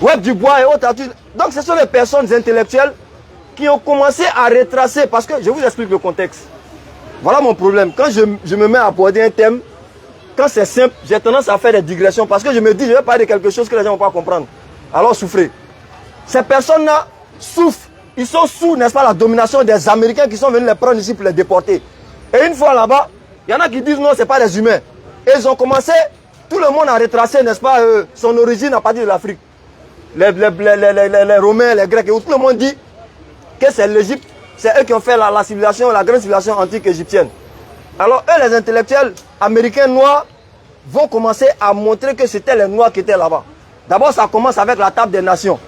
Webb Dubois et autres. Donc, ce sont les personnes intellectuelles qui ont commencé à retracer. Parce que je vous explique le contexte. Voilà mon problème. Quand je me mets à aborder un thème, quand c'est simple, j'ai tendance à faire des digressions. Parce que je me dis, je vais parler de quelque chose que les gens ne vont pas comprendre. Alors, souffrez. Ces personnes-là souffrent. Ils sont sous, n'est-ce pas, la domination des Américains qui sont venus les prendre ici pour les déporter. Et une fois là-bas, il y en a qui disent non, ce n'est pas des humains. Et ils ont commencé, tout le monde a retracé, n'est-ce pas, son origine à partir de l'Afrique. Les Romains, les Grecs, et tout le monde dit que c'est l'Égypte, c'est eux qui ont fait la civilisation, la grande civilisation antique égyptienne. Alors eux, les intellectuels américains noirs, vont commencer à montrer que c'était les Noirs qui étaient là-bas. D'abord, ça commence avec la table des nations,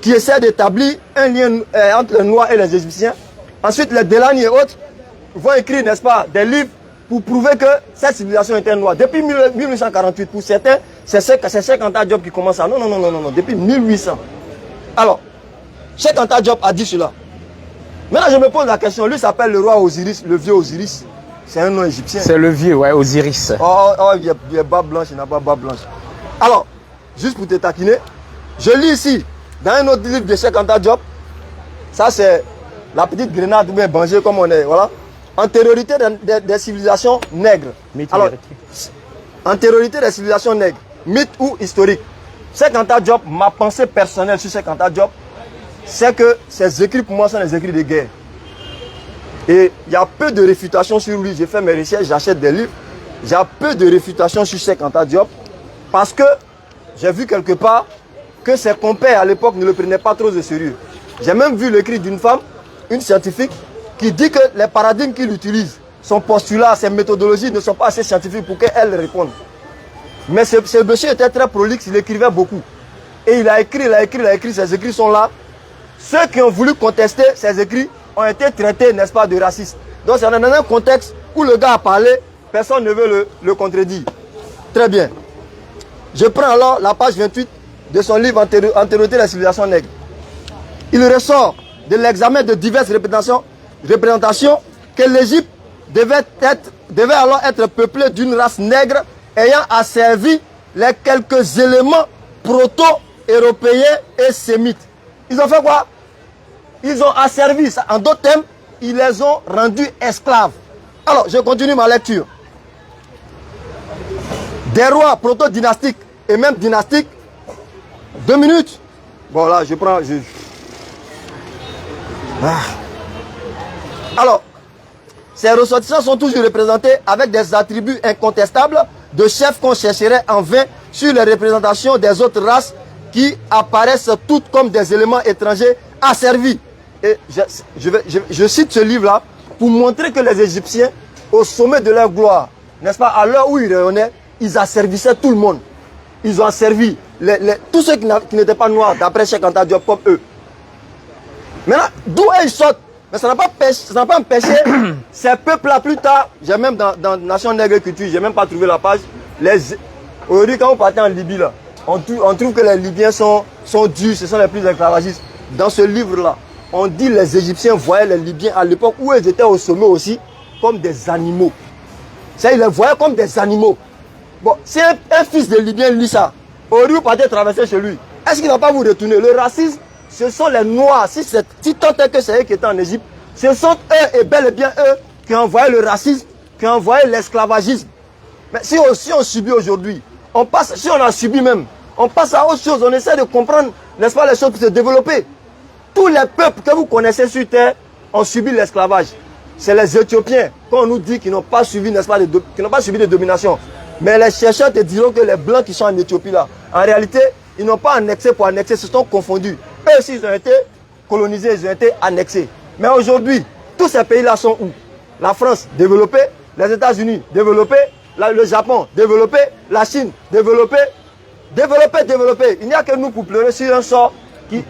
qui essaie d'établir un lien entre les Noirs et les Égyptiens. Ensuite, les Delany et autres vont écrire, n'est-ce pas, des livres pour prouver que cette civilisation était noire. Depuis 1848, pour certains, c'est Cheikh Anta Diop qui commence à... Non, depuis 1800. Alors, Cheikh Anta Diop a dit cela. Maintenant, je me pose la question, lui s'appelle le roi Osiris, le vieux Osiris. C'est un nom égyptien. C'est le vieux, ouais, Osiris. Il y a barbe blanche, il n'y a pas barbe blanche. Alors, juste pour te taquiner, je lis ici, dans un autre livre de Cheikh Anta Diop, ça c'est la petite grenade ou bien Bangé comme on est, voilà. Antériorité des civilisations nègres. Alors, antériorité des civilisations nègres, mythe ou historique. Cheikh Anta Diop, ma pensée personnelle sur Cheikh Anta Diop, c'est que ses écrits pour moi sont des écrits de guerre. Et il y a peu de réfutations sur lui. J'ai fait mes recherches, j'achète des livres. Il y a peu de réfutations sur Cheikh Anta Diop parce que j'ai vu quelque part que ses compères à l'époque ne le prenaient pas trop au sérieux. J'ai même vu l'écrit d'une femme, une scientifique, qui dit que les paradigmes qu'il utilise, son postulat, ses méthodologies ne sont pas assez scientifiques pour qu'elle réponde. Mais ce monsieur était très prolixe, il écrivait beaucoup. Et il a écrit, ses écrits sont là. Ceux qui ont voulu contester ses écrits ont été traités, n'est-ce pas, de racistes. Donc c'est dans un contexte où le gars a parlé, personne ne veut le contredire. Très bien. Je prends alors la page 28 de son livre Antériorité de la civilisation nègre. Il ressort de l'examen de diverses représentations que l'Égypte devait alors être peuplée d'une race nègre ayant asservi les quelques éléments proto-européens et sémites. Ils ont fait quoi? Ils ont asservi, en d'autres termes, ils les ont rendus esclaves. Alors, je continue ma lecture. Des rois proto-dynastiques et même dynastiques. 2 minutes. Bon, là, je prends... Alors, ces ressortissants sont toujours représentés avec des attributs incontestables de chefs qu'on chercherait en vain sur les représentations des autres races qui apparaissent toutes comme des éléments étrangers asservis. Et je cite ce livre-là pour montrer que les Égyptiens, au sommet de leur gloire, n'est-ce pas, à l'heure où ils rayonnaient, ils asservissaient tout le monde. Ils ont asservi tous ceux qui n'étaient pas noirs, d'après Cheikh Anta Diop, comme eux. Maintenant, d'où ils sortent? Mais ça n'a pas empêché ces peuples-là plus tard. J'ai même dans Nation Nègre Culture, j'ai même pas trouvé la page. Aujourd'hui, quand vous partez en Libye, là, on trouve que les Libyens sont durs, ce sont les plus esclavagistes. Dans ce livre-là, on dit que les Égyptiens voyaient les Libyens à l'époque où ils étaient au sommet aussi comme des animaux. Ils les voyaient comme des animaux. Bon, si un fils de Libyen lit ça, aujourd'hui vous partez traverser chez lui, est-ce qu'il ne va pas vous retourner? Le racisme, ce sont les Noirs. Si tant est que c'est eux qui étaient en Égypte, ce sont eux et bel et bien eux qui ont envoyé le racisme, qui ont envoyé l'esclavagisme. Mais si on subit aujourd'hui, si on a subi même, on passe à autre chose, on essaie de comprendre, n'est-ce pas, les choses pour se développer. Tous les peuples que vous connaissez sur Terre ont subi l'esclavage. C'est les Éthiopiens, quand on nous dit qu'ils n'ont pas subi, n'est-ce pas, qu'ils n'ont pas subi de domination. Mais les chercheurs te diront que les Blancs qui sont en Éthiopie là, en réalité, ils n'ont pas annexé pour annexer, ils se sont confondus. Eux aussi, ils ont été colonisés, ils ont été annexés. Mais aujourd'hui, tous ces pays-là sont où? La France, développée, les États-Unis, développés, le Japon, développé, la Chine, développée. Il n'y a que nous pour pleurer sur un sort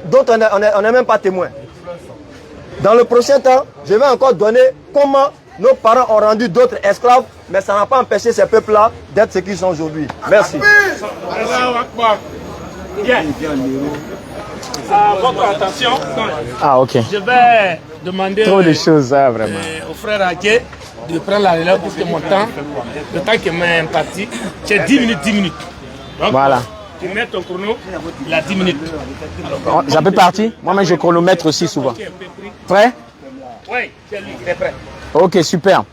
dont on n'est même pas témoin. Dans le prochain temps, je vais encore donner comment nos parents ont rendu d'autres esclaves, mais ça n'a pas empêché ces peuples-là d'être ce qu'ils sont aujourd'hui. Merci. Bien. À votre attention. Ah, ok. Je vais demander Trop de choses, hein, vraiment. au frère Aké de prendre la relève pour que mon temps, le temps qui m'est imparti, c'est 10 minutes, 10 minutes. Donc, voilà. Tu mets ton chrono, il a 10 minutes. Ça peut partir? Moi-même, je chronomètre aussi souvent. Prêt? Oui, c'est lui, il est prêt. Ok, super.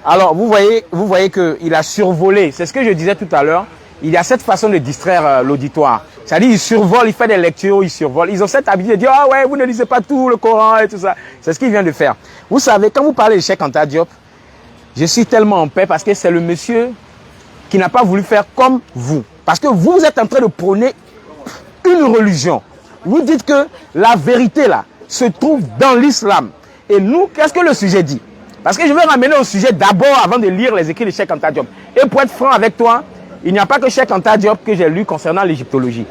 Alors, vous voyez qu'il a survolé. C'est ce que je disais tout à l'heure. Il y a cette façon de distraire l'auditoire. C'est-à-dire, il survole, il fait des lectures, il survole. Ils ont cette habitude de dire, ah ouais, vous ne lisez pas tout le Coran et tout ça. C'est ce qu'il vient de faire. Vous savez, quand vous parlez de Cheikh Anta Diop, je suis tellement en paix parce que c'est le monsieur qui n'a pas voulu faire comme vous. Parce que vous êtes en train de prôner une religion. Vous dites que la vérité là se trouve dans l'islam. Et nous, qu'est-ce que le sujet dit? Parce que je vais ramener au sujet d'abord avant de lire les écrits de Cheikh Anta Diop. Et pour être franc avec toi, il n'y a pas que Cheikh Anta Diop que j'ai lu concernant l'égyptologie.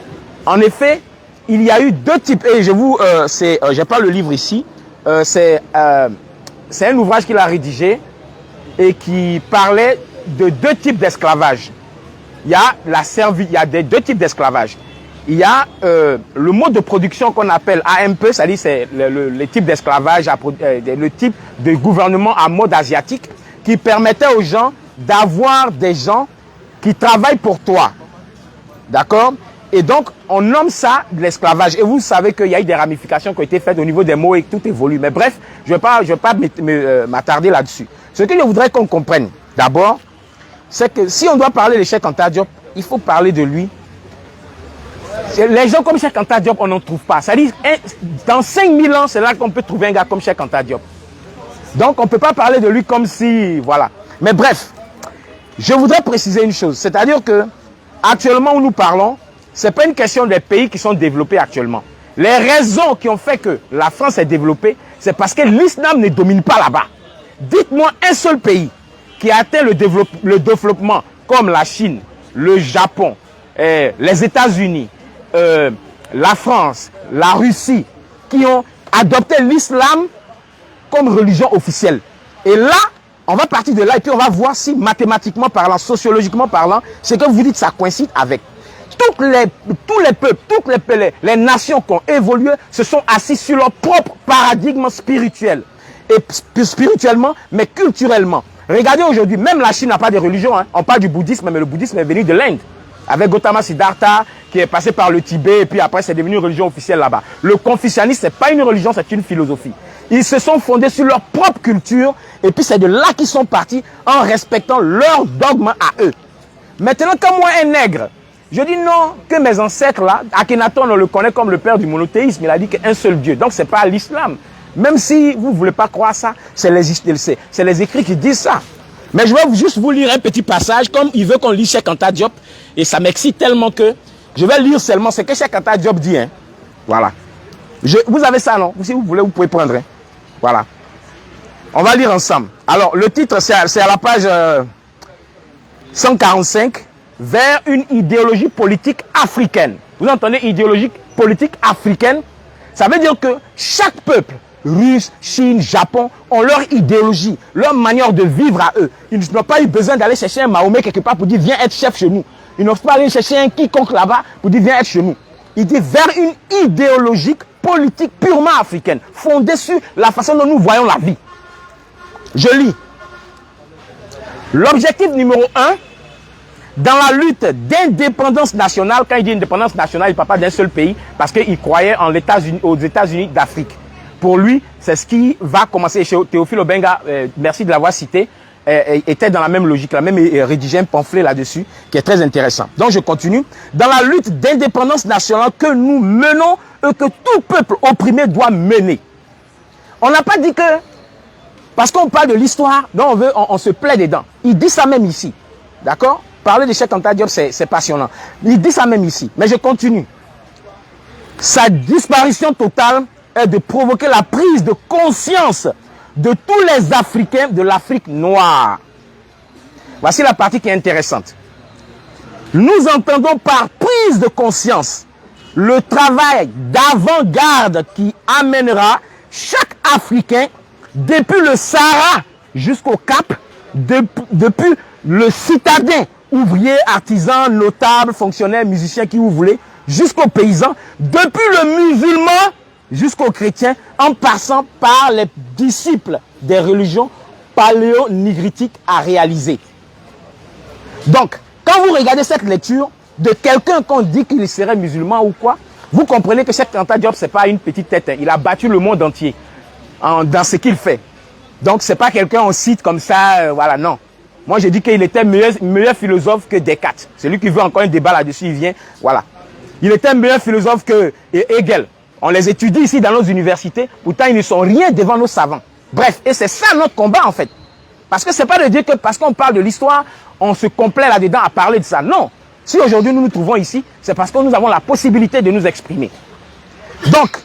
En effet, il y a eu deux types. Et je vous, j'ai pas le livre ici. C'est un ouvrage qu'il a rédigé et qui parlait de deux types d'esclavage. Il y a deux types d'esclavage. Il y a le mode de production qu'on appelle AMP, c'est-à-dire c'est le type d'esclavage, le type de gouvernement à mode asiatique qui permettait aux gens d'avoir des gens qui travaillent pour toi. D'accord? Et donc, on nomme ça de l'esclavage. Et vous savez qu'il y a eu des ramifications qui ont été faites au niveau des mots et que tout évolue. Mais bref, je ne vais pas m'attarder là-dessus. Ce que je voudrais qu'on comprenne, d'abord, c'est que si on doit parler de Cheikh Anta Diop, il faut parler de lui. Les gens comme Cheikh Anta Diop, on n'en trouve pas. C'est-à-dire, dans 5000 ans, c'est là qu'on peut trouver un gars comme Cheikh Anta Diop. Donc, on ne peut pas parler de lui comme si... Voilà. Mais bref, je voudrais préciser une chose. C'est-à-dire que, actuellement où nous parlons, ce n'est pas une question des pays qui sont développés actuellement. Les raisons qui ont fait que la France est développée, c'est parce que l'islam ne domine pas là-bas. Dites-moi un seul pays qui a atteint le développement comme la Chine, le Japon, les États-Unis, la France, la Russie, qui ont adopté l'islam comme religion officielle. Et là, on va partir de là et puis on va voir si mathématiquement parlant, sociologiquement parlant, ce que vous dites, ça coïncide avec. Tous les peuples, les nations qui ont évolué se sont assis sur leur propre paradigme spirituel. Et spirituellement, mais culturellement. Regardez aujourd'hui, même la Chine n'a pas de religion. Hein. On parle du bouddhisme, mais le bouddhisme est venu de l'Inde. Avec Gautama Siddhartha, qui est passé par le Tibet et puis après c'est devenu une religion officielle là-bas. Le confucianisme, c'est pas une religion, c'est une philosophie. Ils se sont fondés sur leur propre culture et puis c'est de là qu'ils sont partis en respectant leur dogme à eux. Maintenant, quand moi, un nègre, je dis non, que mes ancêtres là, Akhenaton, on le connaît comme le père du monothéisme, il a dit qu'un seul Dieu, donc c'est pas l'islam. Même si vous ne voulez pas croire ça, c'est les écrits qui disent ça. Mais je vais juste vous lire un petit passage, comme il veut qu'on lise Cheikh Anta Diop, et ça m'excite tellement que je vais lire seulement ce que Cheikh Anta Diop dit. Hein. Voilà. Vous avez ça, non? Si vous voulez, vous pouvez prendre. Hein. Voilà. On va lire ensemble. Alors, le titre, c'est à la page 145, vers une idéologie politique africaine. Vous entendez idéologie politique africaine? Ça veut dire que chaque peuple, Russe, Chine, Japon, ont leur idéologie, leur manière de vivre à eux. Ils n'ont pas eu besoin d'aller chercher un Mahomet quelque part pour dire viens être chef chez nous. Ils n'ont pas aller chercher un quiconque là-bas pour dire viens être chez nous. Il dit vers une idéologie politique purement africaine, fondée sur la façon dont nous voyons la vie. Je lis. L'objectif numéro 1, dans la lutte d'indépendance nationale, quand il dit indépendance nationale, il ne parle pas d'un seul pays, parce qu'il croyait aux États-Unis d'Afrique. Pour lui, c'est ce qui va commencer. Chez Théophile Obenga, merci de l'avoir cité, était dans la même logique, la même rédigé un pamphlet là-dessus, qui est très intéressant. Donc je continue. Dans la lutte d'indépendance nationale que nous menons, et que tout peuple opprimé doit mener. On n'a pas dit que, parce qu'on parle de l'histoire, donc on se plaît dedans. Il dit ça même ici. D'accord? Parler de Cheikh Anta Diop, c'est passionnant. Il dit ça même ici. Mais je continue. Sa disparition totale est de provoquer la prise de conscience de tous les Africains de l'Afrique noire. Voici la partie qui est intéressante. Nous entendons par prise de conscience le travail d'avant-garde qui amènera chaque Africain depuis le Sahara jusqu'au Cap, depuis le citadin, ouvrier, artisan, notable, fonctionnaire, musicien, qui vous voulez, jusqu'aux paysans, depuis le musulman jusqu'aux chrétiens, en passant par les disciples des religions paléo-négritiques à réaliser. Donc, quand vous regardez cette lecture de quelqu'un qu'on dit qu'il serait musulman ou quoi, vous comprenez que Cheikh Anta Diop, ce n'est pas une petite tête. Hein. Il a battu le monde entier dans ce qu'il fait. Donc, ce n'est pas quelqu'un on cite comme ça, voilà, non. Moi, j'ai dit qu'il était meilleur philosophe que Descartes. Celui qui veut encore un débat là-dessus, il vient, voilà. Il était un meilleur philosophe que Hegel. On les étudie ici dans nos universités, pourtant ils ne sont rien devant nos savants. Bref, et c'est ça notre combat en fait. Parce que ce n'est pas de dire que parce qu'on parle de l'histoire, on se complaît là-dedans à parler de ça. Non. Si aujourd'hui nous nous trouvons ici, c'est parce que nous avons la possibilité de nous exprimer. Donc,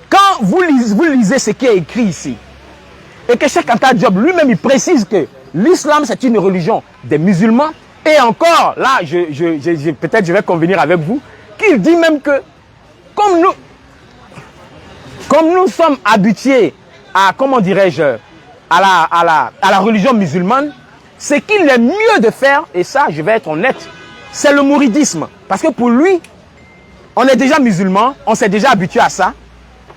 quand vous lisez ce qui est écrit ici, et que Cheikh Anta Diop lui-même il précise que l'islam c'est une religion des musulmans, et encore, là, peut-être je vais convenir avec vous, qu'il dit même que, comme nous sommes habitués à, comment dirais-je, à la religion musulmane, ce qu'il est mieux de faire, et ça, je vais être honnête, c'est le mouridisme. Parce que pour lui, on est déjà musulman, on s'est déjà habitué à ça.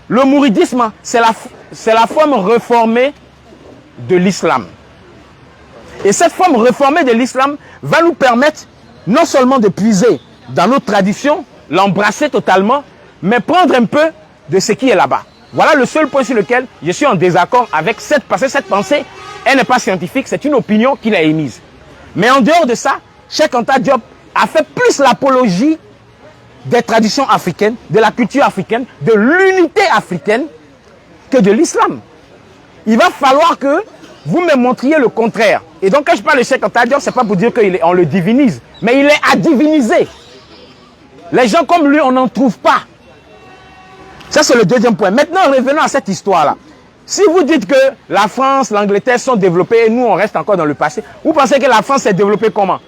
Le mouridisme, c'est la forme réformée de l'islam. Et cette forme réformée de l'islam va nous permettre non seulement de puiser dans nos traditions, l'embrasser totalement, mais prendre un peu de ce qui est là-bas. Voilà le seul point sur lequel je suis en désaccord avec cette pensée, elle n'est pas scientifique, c'est une opinion qu'il a émise. Mais en dehors de ça, Cheikh Anta Diop a fait plus l'apologie des traditions africaines, de la culture africaine, de l'unité africaine, que de l'islam. Il va falloir que vous me montriez le contraire. Et donc quand je parle de Cheikh Anta Diop, ce n'est pas pour dire qu'on le divinise, mais il est à diviniser. Les gens comme lui, on n'en trouve pas. Ça, c'est le deuxième point. Maintenant, revenons à cette histoire-là. Si vous dites que la France, l'Angleterre sont développées et nous, on reste encore dans le passé, vous pensez que la France s'est développée comment?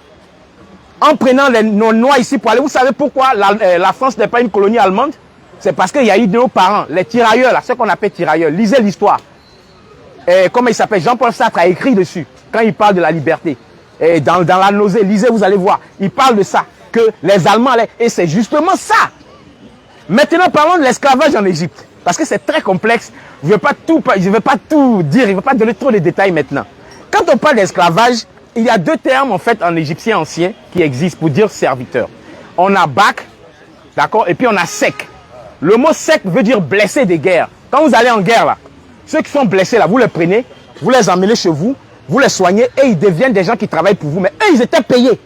En prenant nos noix ici pour aller. Vous savez pourquoi la France n'est pas une colonie allemande? C'est parce qu'il y a eu de nos parents, les tirailleurs, là, ce qu'on appelle tirailleurs. Lisez l'histoire. Comment il s'appelle? Jean-Paul Sartre a écrit dessus, quand il parle de la liberté. Et dans la nausée, lisez, vous allez voir. Il parle de ça, que les Allemands, et c'est justement ça. Maintenant, parlons de l'esclavage en Égypte. Parce que c'est très complexe. Je ne vais pas tout dire, je ne vais pas donner trop de détails maintenant. Quand on parle d'esclavage, il y a deux termes en fait en égyptien ancien qui existent pour dire serviteur. On a Bak D'accord? Et puis on a sec. Le mot sec veut dire blessé de guerre. Quand vous allez en guerre, là, ceux qui sont blessés, là, vous les prenez, vous les emmenez chez vous, vous les soignez et ils deviennent des gens qui travaillent pour vous. Mais eux, ils étaient payés.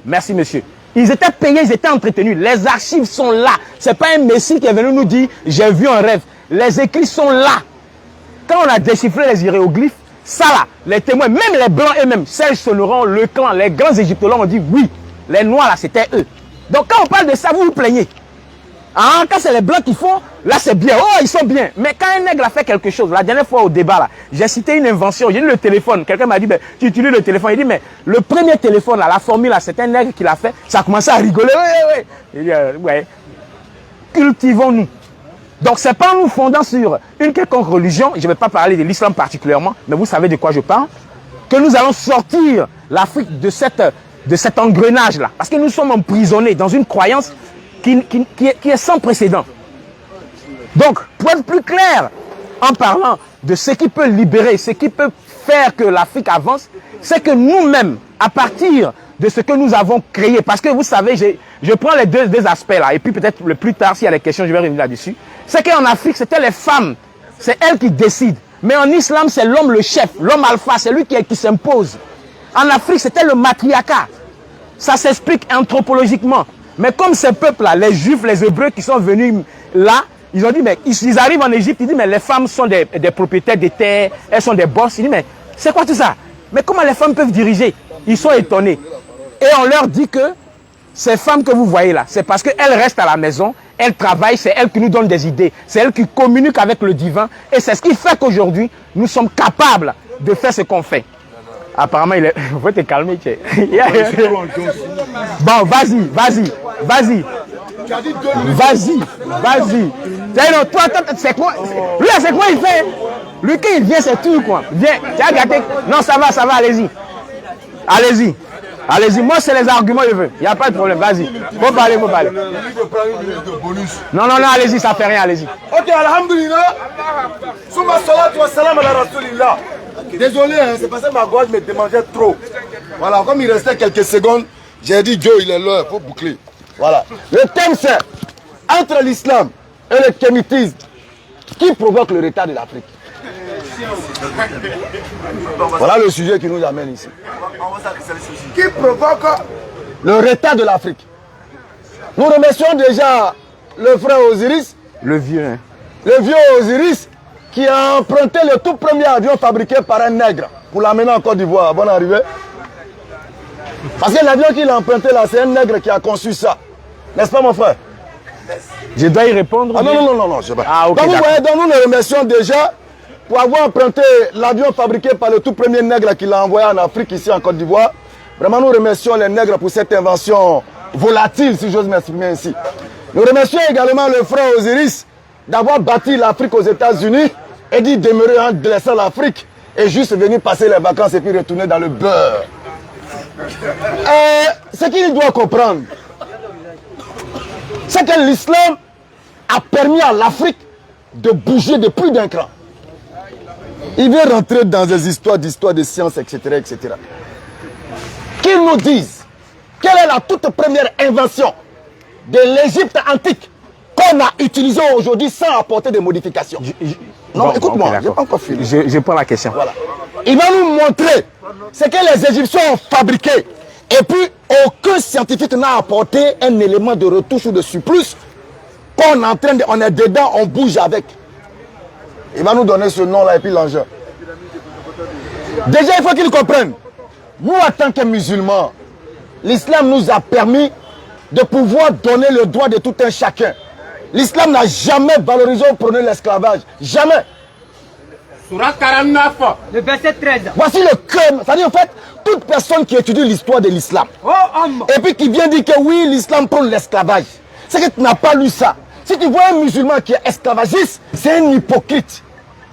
Merci, monsieur. Ils étaient payés, ils étaient entretenus. Les archives sont là. Ce n'est pas un messie qui est venu nous dire « j'ai vu un rêve ». Les écrits sont là. Quand on a déchiffré les hiéroglyphes, ça là, les témoins, même les blancs eux-mêmes, Serge Sonoran, le clan, les grands égyptologues ont dit oui, les noirs là, c'était eux. Donc quand on parle de ça, vous vous plaignez. Hein, quand c'est les blancs qui font, là c'est bien, oh ils sont bien. Mais quand un nègre a fait quelque chose, la dernière fois au débat là, j'ai cité une invention, j'ai dit le téléphone. Quelqu'un m'a dit, ben, tu utilises le téléphone. Il dit, mais le premier téléphone là, la formule là, c'est un nègre qui l'a fait. Ça a commencé à rigoler. Ouais. Il dit, ouais. Cultivons-nous. Donc c'est pas en nous fondant sur une quelconque religion, je ne vais pas parler de l'islam particulièrement, mais vous savez de quoi je parle, que nous allons sortir l'Afrique de cet engrenage là. Parce que nous sommes emprisonnés dans une croyance qui est sans précédent. Donc, pour être plus clair, en parlant de ce qui peut libérer, ce qui peut faire que l'Afrique avance, c'est que nous-mêmes, à partir de ce que nous avons créé, parce que vous savez, je prends les deux aspects là, et puis peut-être le plus tard, s'il y a des questions, je vais revenir là-dessus. C'est qu'en Afrique, c'était les femmes, c'est elles qui décident. Mais en islam, c'est l'homme le chef, l'homme alpha, c'est lui qui s'impose. En Afrique, c'était le matriarcat. Ça s'explique anthropologiquement. Mais comme ces peuples-là, les juifs, les hébreux qui sont venus là, ils ont dit, mais ils arrivent en Égypte, ils disent, mais les femmes sont des propriétaires de terres, elles sont des boss. Ils disent, mais c'est quoi tout ça? Mais comment les femmes peuvent diriger? Ils sont étonnés. Et on leur dit que ces femmes que vous voyez là, c'est parce qu'elles restent à la maison, elles travaillent, c'est elles qui nous donnent des idées, c'est elles qui communiquent avec le divin. Et c'est ce qui fait qu'aujourd'hui, nous sommes capables de faire ce qu'on fait. Apparemment, il est... faut te calmer, tu sais. Bon, vas-y. Toi, c'est quoi? Lui, c'est quoi il fait? Lui, quand il vient, c'est tout, quoi. Viens, tu as gâté. Non, ça va, allez-y. Allez-y, moi, c'est les arguments que je veux. Il n'y a pas de problème, vas-y. Faut parler. Non, allez-y, ça fait rien, allez-y. Ok, alhamdoulilah. Souma salatu wa salam ala rasulillah. Désolé, hein, c'est parce que ma gorge me démangeait trop. Voilà, comme il restait quelques secondes, j'ai dit Joe, il est l'heure, il faut boucler. Voilà. Le thème c'est entre l'islam et le kémitisme, qui provoque le retard de l'Afrique? Voilà le sujet qui nous amène ici. Qui provoque le retard de l'Afrique? Nous remercions déjà le frère Osiris, le vieux Osiris, qui a emprunté le tout premier avion fabriqué par un nègre pour l'amener en Côte d'Ivoire. Bonne arrivée. Parce que l'avion qu'il a emprunté là, c'est un nègre qui a conçu ça. N'est-ce pas, mon frère? Je dois y répondre? Ah non, je sais pas. Ah, ok. Donc, vous voyez, donc nous le remercions déjà pour avoir emprunté l'avion fabriqué par le tout premier nègre qu'il a envoyé en Afrique, ici en Côte d'Ivoire. Vraiment, nous remercions les nègres pour cette invention volatile, si j'ose m'exprimer ainsi. Nous remercions également le frère Osiris d'avoir bâti l'Afrique aux États-Unis et d'y demeurer en délaissant l'Afrique et juste venir passer les vacances et puis retourner dans le beurre. Ce qu'il doit comprendre, c'est que l'islam a permis à l'Afrique de bouger de plus d'un cran. Il vient rentrer dans des histoires de science, etc., etc. Qu'ils nous disent quelle est la toute première invention de l'Égypte antique qu'on a utilisée aujourd'hui sans apporter de modifications. Non, écoute-moi, okay, je n'ai pas encore fini. Je prends la question. Voilà. Il va nous montrer ce que les Égyptiens ont fabriqué. Et puis, aucun scientifique n'a apporté un élément de retouche ou de surplus qu'on est en train de... On est dedans, on bouge avec. Il va nous donner ce nom-là et puis l'engin. Déjà, il faut qu'ils comprennent. Nous, en tant que musulmans, l'islam nous a permis de pouvoir donner le droit de tout un chacun. L'islam n'a jamais valorisé ou prôné l'esclavage. Jamais. Surat 49. Le verset 13. Voici le cœur. C'est-à-dire, en fait, toute personne qui étudie l'histoire de l'islam, et puis qui vient dire que oui, l'islam prône l'esclavage, c'est que tu n'as pas lu ça. Si tu vois un musulman qui est esclavagiste, c'est un hypocrite.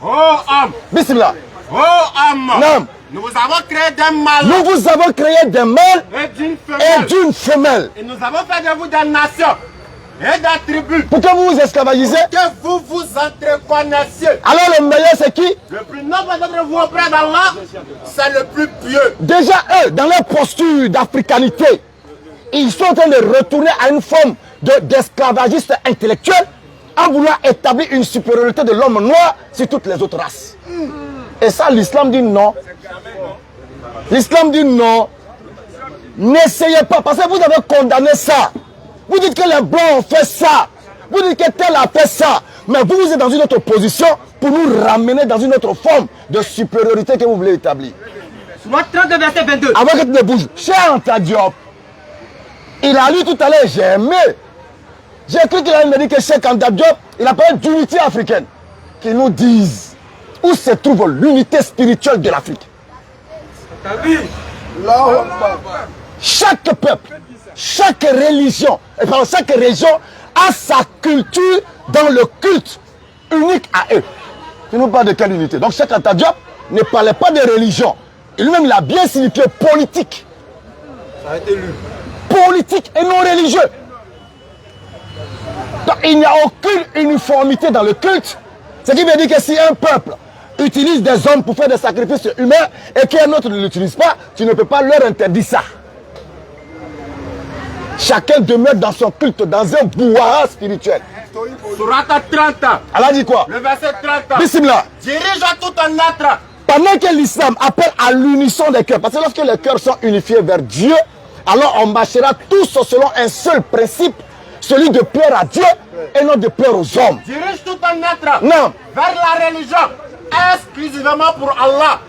Oh homme. Bismillah. Oh homme. Non. Nous vous avons créé des mâles. Nous vous avons créé des mâles et d'une femelle. Et d'une femelle. Et nous avons fait de vous des nations et des tribus. Pour que vous vous esclavagisez. Que vous vous entreconnaissiez. Alors le meilleur c'est qui? Le plus noble d'entre vous auprès d'Allah, c'est le plus pieux. Déjà eux, dans leur posture d'africanité, ils sont en train de retourner à une forme d'esclavagistes intellectuels en voulant établir une supériorité de l'homme noir sur toutes les autres races. Et ça, l'islam dit non. L'islam dit non. N'essayez pas, parce que vous avez condamné ça. Vous dites que les blancs ont fait ça. Vous dites que tel a fait ça. Mais vous, vous êtes dans une autre position pour nous ramener dans une autre forme de supériorité que vous voulez établir. Soit 30 verset 22. Avant que tu ne bouges, Cheikh Anta Diop, il a lu tout à l'heure, j'ai aimé. J'ai cru qu'il allait me dire que Cheikh Anta Diop, il a parlé d'unité africaine. Qu'ils nous disent où se trouve l'unité spirituelle de l'Afrique. Chaque peuple, chaque religion, et pardon, chaque région a sa culture dans le culte unique à eux. Tu nous parles de quelle unité? Donc Cheikh Anta Diop ne parlait pas de religion. Lui-même, il a bien signifié politique. Ça a été lu. Politique et non religieux. Donc, il n'y a aucune uniformité dans le culte. Ce qui veut dire que si un peuple utilise des hommes pour faire des sacrifices humains et qu'un autre ne l'utilise pas, tu ne peux pas leur interdire ça. Chacun demeure dans son culte, dans un bouhara spirituel. Sourate 30. Allah dit quoi? Le verset 30. Bismillah. Dirige tout un être. Pendant que l'islam appelle à l'unisson des cœurs, parce que lorsque les cœurs sont unifiés vers Dieu, alors on marchera tous selon un seul principe, celui de plaire à Dieu et non de plaire aux hommes. Dirige tout un être Non. vers la religion exclusivement pour Allah.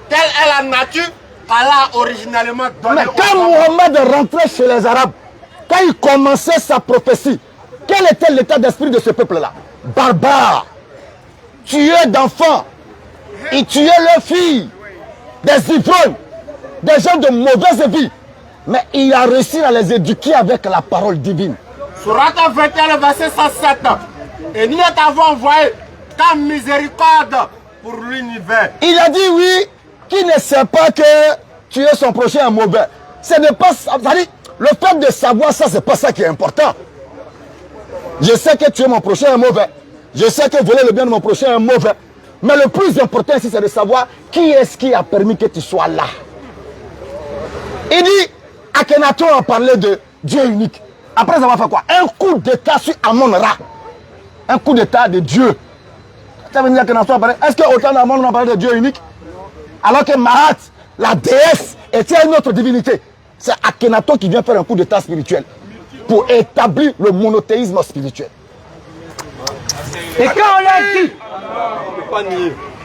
Telle est la nature qu'Allah a originellement donnée. Mais quand Mohammed rentrait chez les Arabes, quand il commençait sa prophétie, quel était l'état d'esprit de ce peuple-là? Barbare, tueur d'enfants, ils tuaient leurs filles, des ivrognes, des gens de mauvaise vie. Mais il a réussi à les éduquer avec la parole divine. Sourate 21, verset 107. Et nous t'avons envoyé ta miséricorde pour l'univers. Il a dit oui, qui ne sait pas que tuer son prochain est mauvais. Ce n'est pas ça. Le fait de savoir ça, c'est pas ça qui est important. Je sais que tuer mon prochain est mauvais. Je sais que voler le bien de mon prochain est mauvais. Mais le plus important ici, c'est de savoir qui est-ce qui a permis que tu sois là. Il dit, Akhenaton a parlé de Dieu unique. Après avoir fait quoi? Un coup d'état sur Amon-Ra. Un coup d'état de Dieu. Ça veut dire qu'Akhenaton a parlé. Est-ce qu'autant d'Amon a parlé de Dieu unique? Alors que Mahat, la déesse, était une autre divinité. C'est Akhenaton qui vient faire un coup d'état spirituel pour établir le monothéisme spirituel. Et quand on l'a dit,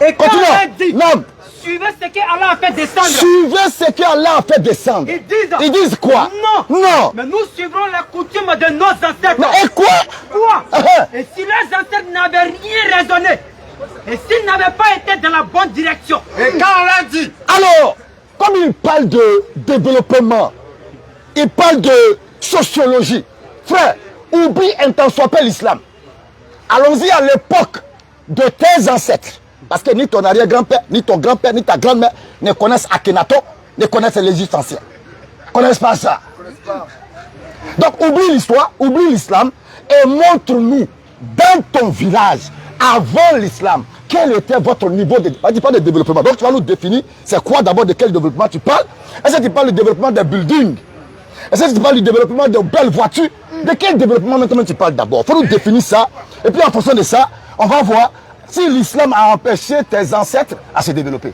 et quand on l'a dit, non. Suivez ce qu'Allah a fait descendre. Suivez ce qu'Allah a fait descendre. Ils disent quoi? Non. Non. Mais nous suivrons les coutumes de nos ancêtres. Mais et quoi? Quoi? Et si leurs ancêtres n'avaient rien raisonné, et s'ils n'avaient pas été dans la bonne direction. Et quand on l'a dit. Alors, comme il parle de développement, il parle de sociologie. Frère, oublie un tant soit peu l'islam. Allons-y à l'époque de tes ancêtres. Parce que ni ton arrière-grand-père, ni ton grand-père, ni ta grand-mère ne connaissent Akhenaton, ne connaissent les Égyptiens anciens. Ne connaissent pas ça. Donc oublie l'histoire, oublie l'islam et montre-nous dans ton village, avant l'islam, quel était votre niveau de... On ne dit pas de développement. Donc tu vas nous définir c'est quoi d'abord, de quel développement tu parles. Est-ce que tu parles du développement des buildings? Est-ce que tu parles du développement de belles voitures? De quel développement maintenant tu parles d'abord? Il faut nous définir ça. Et puis en fonction de ça, on va voir si l'islam a empêché tes ancêtres à se développer.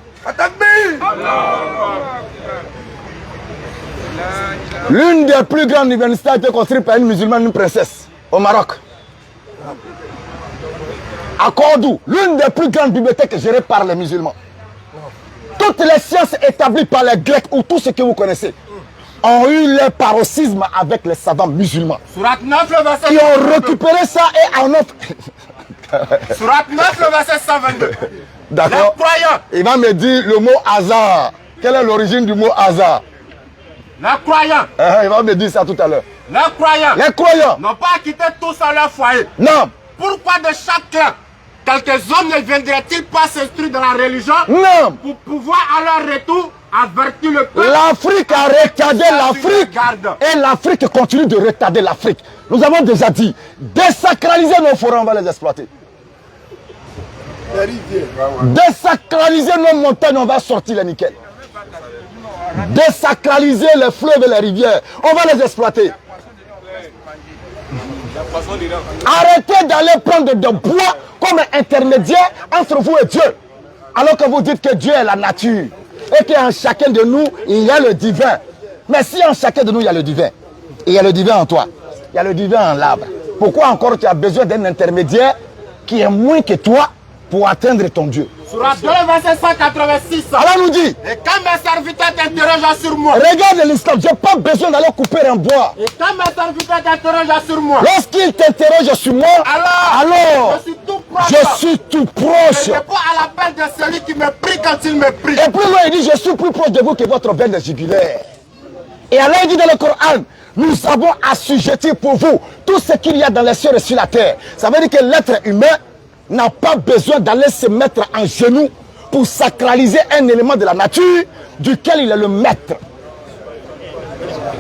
L'une des plus grandes universités a été construite par une musulmane, une princesse, au Maroc. À Cordoue, l'une des plus grandes bibliothèques gérées par les musulmans. Toutes les sciences établies par les Grecs ou tout ce que vous connaissez ont eu leur paroxysme avec les savants musulmans. Sourate 9, le verset 122. Ils ont récupéré ça et en ont... Sourate 9, le verset 122. D'accord. Les croyants. Il va me dire le mot hasard. Quelle est l'origine du mot hasard? Les croyants. Il va me dire ça tout à l'heure. Les croyants n'ont pas quitté tous à leur foyer. Non. Pourquoi de chaque clan quelques hommes ne viendraient-ils pas s'instruire dans la religion? Non. Pour pouvoir à leur retour avertir le peuple. L'Afrique a retardé l'Afrique et l'Afrique continue de retarder l'Afrique. Nous avons déjà dit, désacraliser nos forêts, on va les exploiter. Désacraliser nos montagnes, on va sortir les nickel. Désacraliser les fleuves et les rivières, on va les exploiter. Arrêtez d'aller prendre de bois comme intermédiaire entre vous et Dieu. Alors que vous dites que Dieu est la nature. Et qu'en chacun de nous, il y a le divin. Mais si en chacun de nous, il y a le divin. Il y a le divin en toi. Il y a le divin en l'arbre. Pourquoi encore tu as besoin d'un intermédiaire qui est moins que toi pour atteindre ton Dieu? Surat 2, verset 186. Allah nous dit. Et quand mes serviteurs t'interrogent sur moi. Regarde l'islam, je n'ai pas besoin d'aller couper un bois. Et quand mes serviteurs t'interrogent sur moi. Lorsqu'ils t'interrogent sur moi, alors je suis tout proche. Je suis tout proche. Je réponds à l'appel de celui qui me prie quand il me prie. Et plus loin, il dit, je suis plus proche de vous que votre veine jugulaire. Et Allah dit dans le Coran, nous avons assujetti pour vous tout ce qu'il y a dans les cieux et sur la terre. Ça veut dire que l'être humain n'a pas besoin d'aller se mettre en genoux pour sacraliser un élément de la nature duquel il est le maître.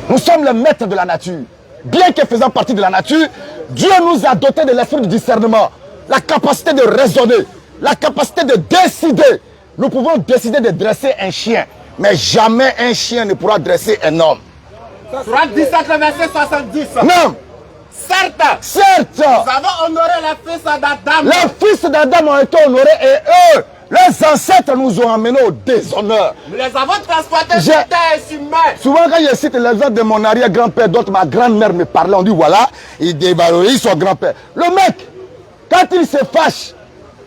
Nous sommes le maître de la nature. Bien que faisant partie de la nature, Dieu nous a doté de l'esprit de discernement, la capacité de raisonner, la capacité de décider. Nous pouvons décider de dresser un chien, mais jamais un chien ne pourra dresser un homme. Surat 17, verset 70. Non. Certes, nous avons honoré les fils d'Adam. Les fils d'Adam ont été honorés et eux, les ancêtres nous ont amenés au déshonneur. Nous les avons transportés sur terre et sur mer. Souvent quand je cite l'exemple de mon arrière-grand-père, d'autres, ma grand-mère me parlait, on dit voilà, il dévalorise son grand-père. Le mec, quand il se fâche,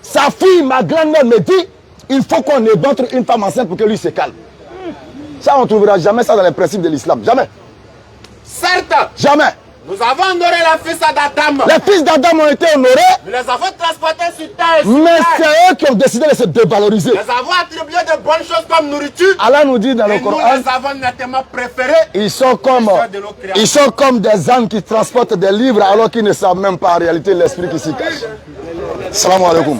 sa fille, ma grand-mère me dit, il faut qu'on éventre une femme enceinte pour que lui se calme. Ça, on ne trouvera jamais ça dans les principes de l'islam. Jamais. Certes. Jamais. Nous avons honoré les fils d'Adam. Les fils d'Adam ont été honorés. Nous les avons transportés sur terre et sur mais mer. c'est eux qui ont décidé de se dévaloriser. Nous avons attribué de bonnes choses comme nourriture. Allah nous dit dans le Coran, nous les avons nettement préférés. Ils sont comme des ânes qui transportent des livres alors qu'ils ne savent même pas en réalité l'esprit qui s'y cache. Salam alaikum.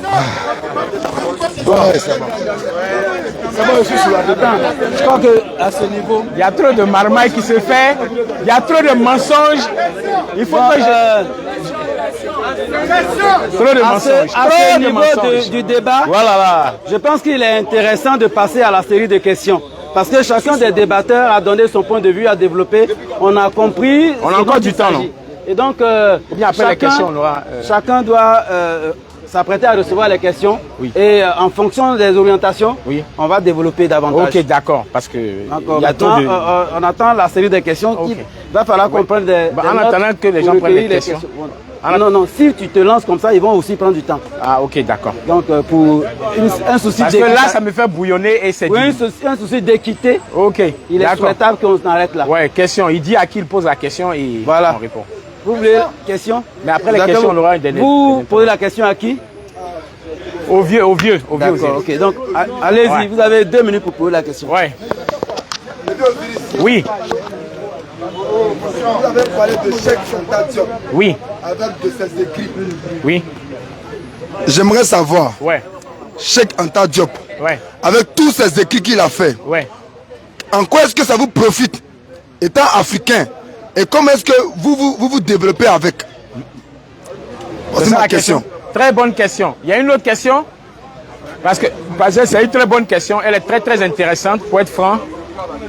Je crois qu'à ce niveau, il y a trop de marmaille qui se fait, il y a trop de mensonges. Il faut que je... Trop de mensonges. À ce niveau du débat, voilà. Je pense qu'il est intéressant de passer à la série de questions. Parce que chacun des débatteurs a donné son point de vue, a développé. On a compris. On a encore du temps, non? Et donc, après les questions, on aura, chacun doit s'apprêter à recevoir les questions. Oui. Et en fonction des orientations, oui, on va développer davantage. Ok, d'accord. Parce que il y a trop de... on attend la série des questions. Okay. Il va falloir qu'on prenne des en attendant que les gens prennent les questions. Non, si tu te lances comme ça, ils vont aussi prendre du temps. Ah, ok, d'accord. Donc, pour un souci d'équité. Parce que là, ça me fait bouillonner et c'est un souci d'équité. Ok. Il est souhaitable qu'on arrête là. Ouais, question. Il dit à qui il pose la question et voilà. On répond. Vous voulez question? Mais après les questions, on aura une dernière. Vous posez la question à qui? Au vieux. D'accord, ok. Donc, allez-y, vous avez 2 minutes pour poser la question. Ouais. Oui. Vous avez parlé de Cheikh Anta Diop. Oui. Avec de ses écrits. Oui. J'aimerais savoir. Ouais. Cheikh Anta Diop. Ouais. Avec tous ces écrits qu'il a fait. Ouais. En quoi est-ce que ça vous profite, étant africain, et comment est-ce que vous développez avec? C'est ma question. Très bonne question. Il y a une autre question? Parce que c'est une très bonne question. Elle est très très intéressante, pour être franc.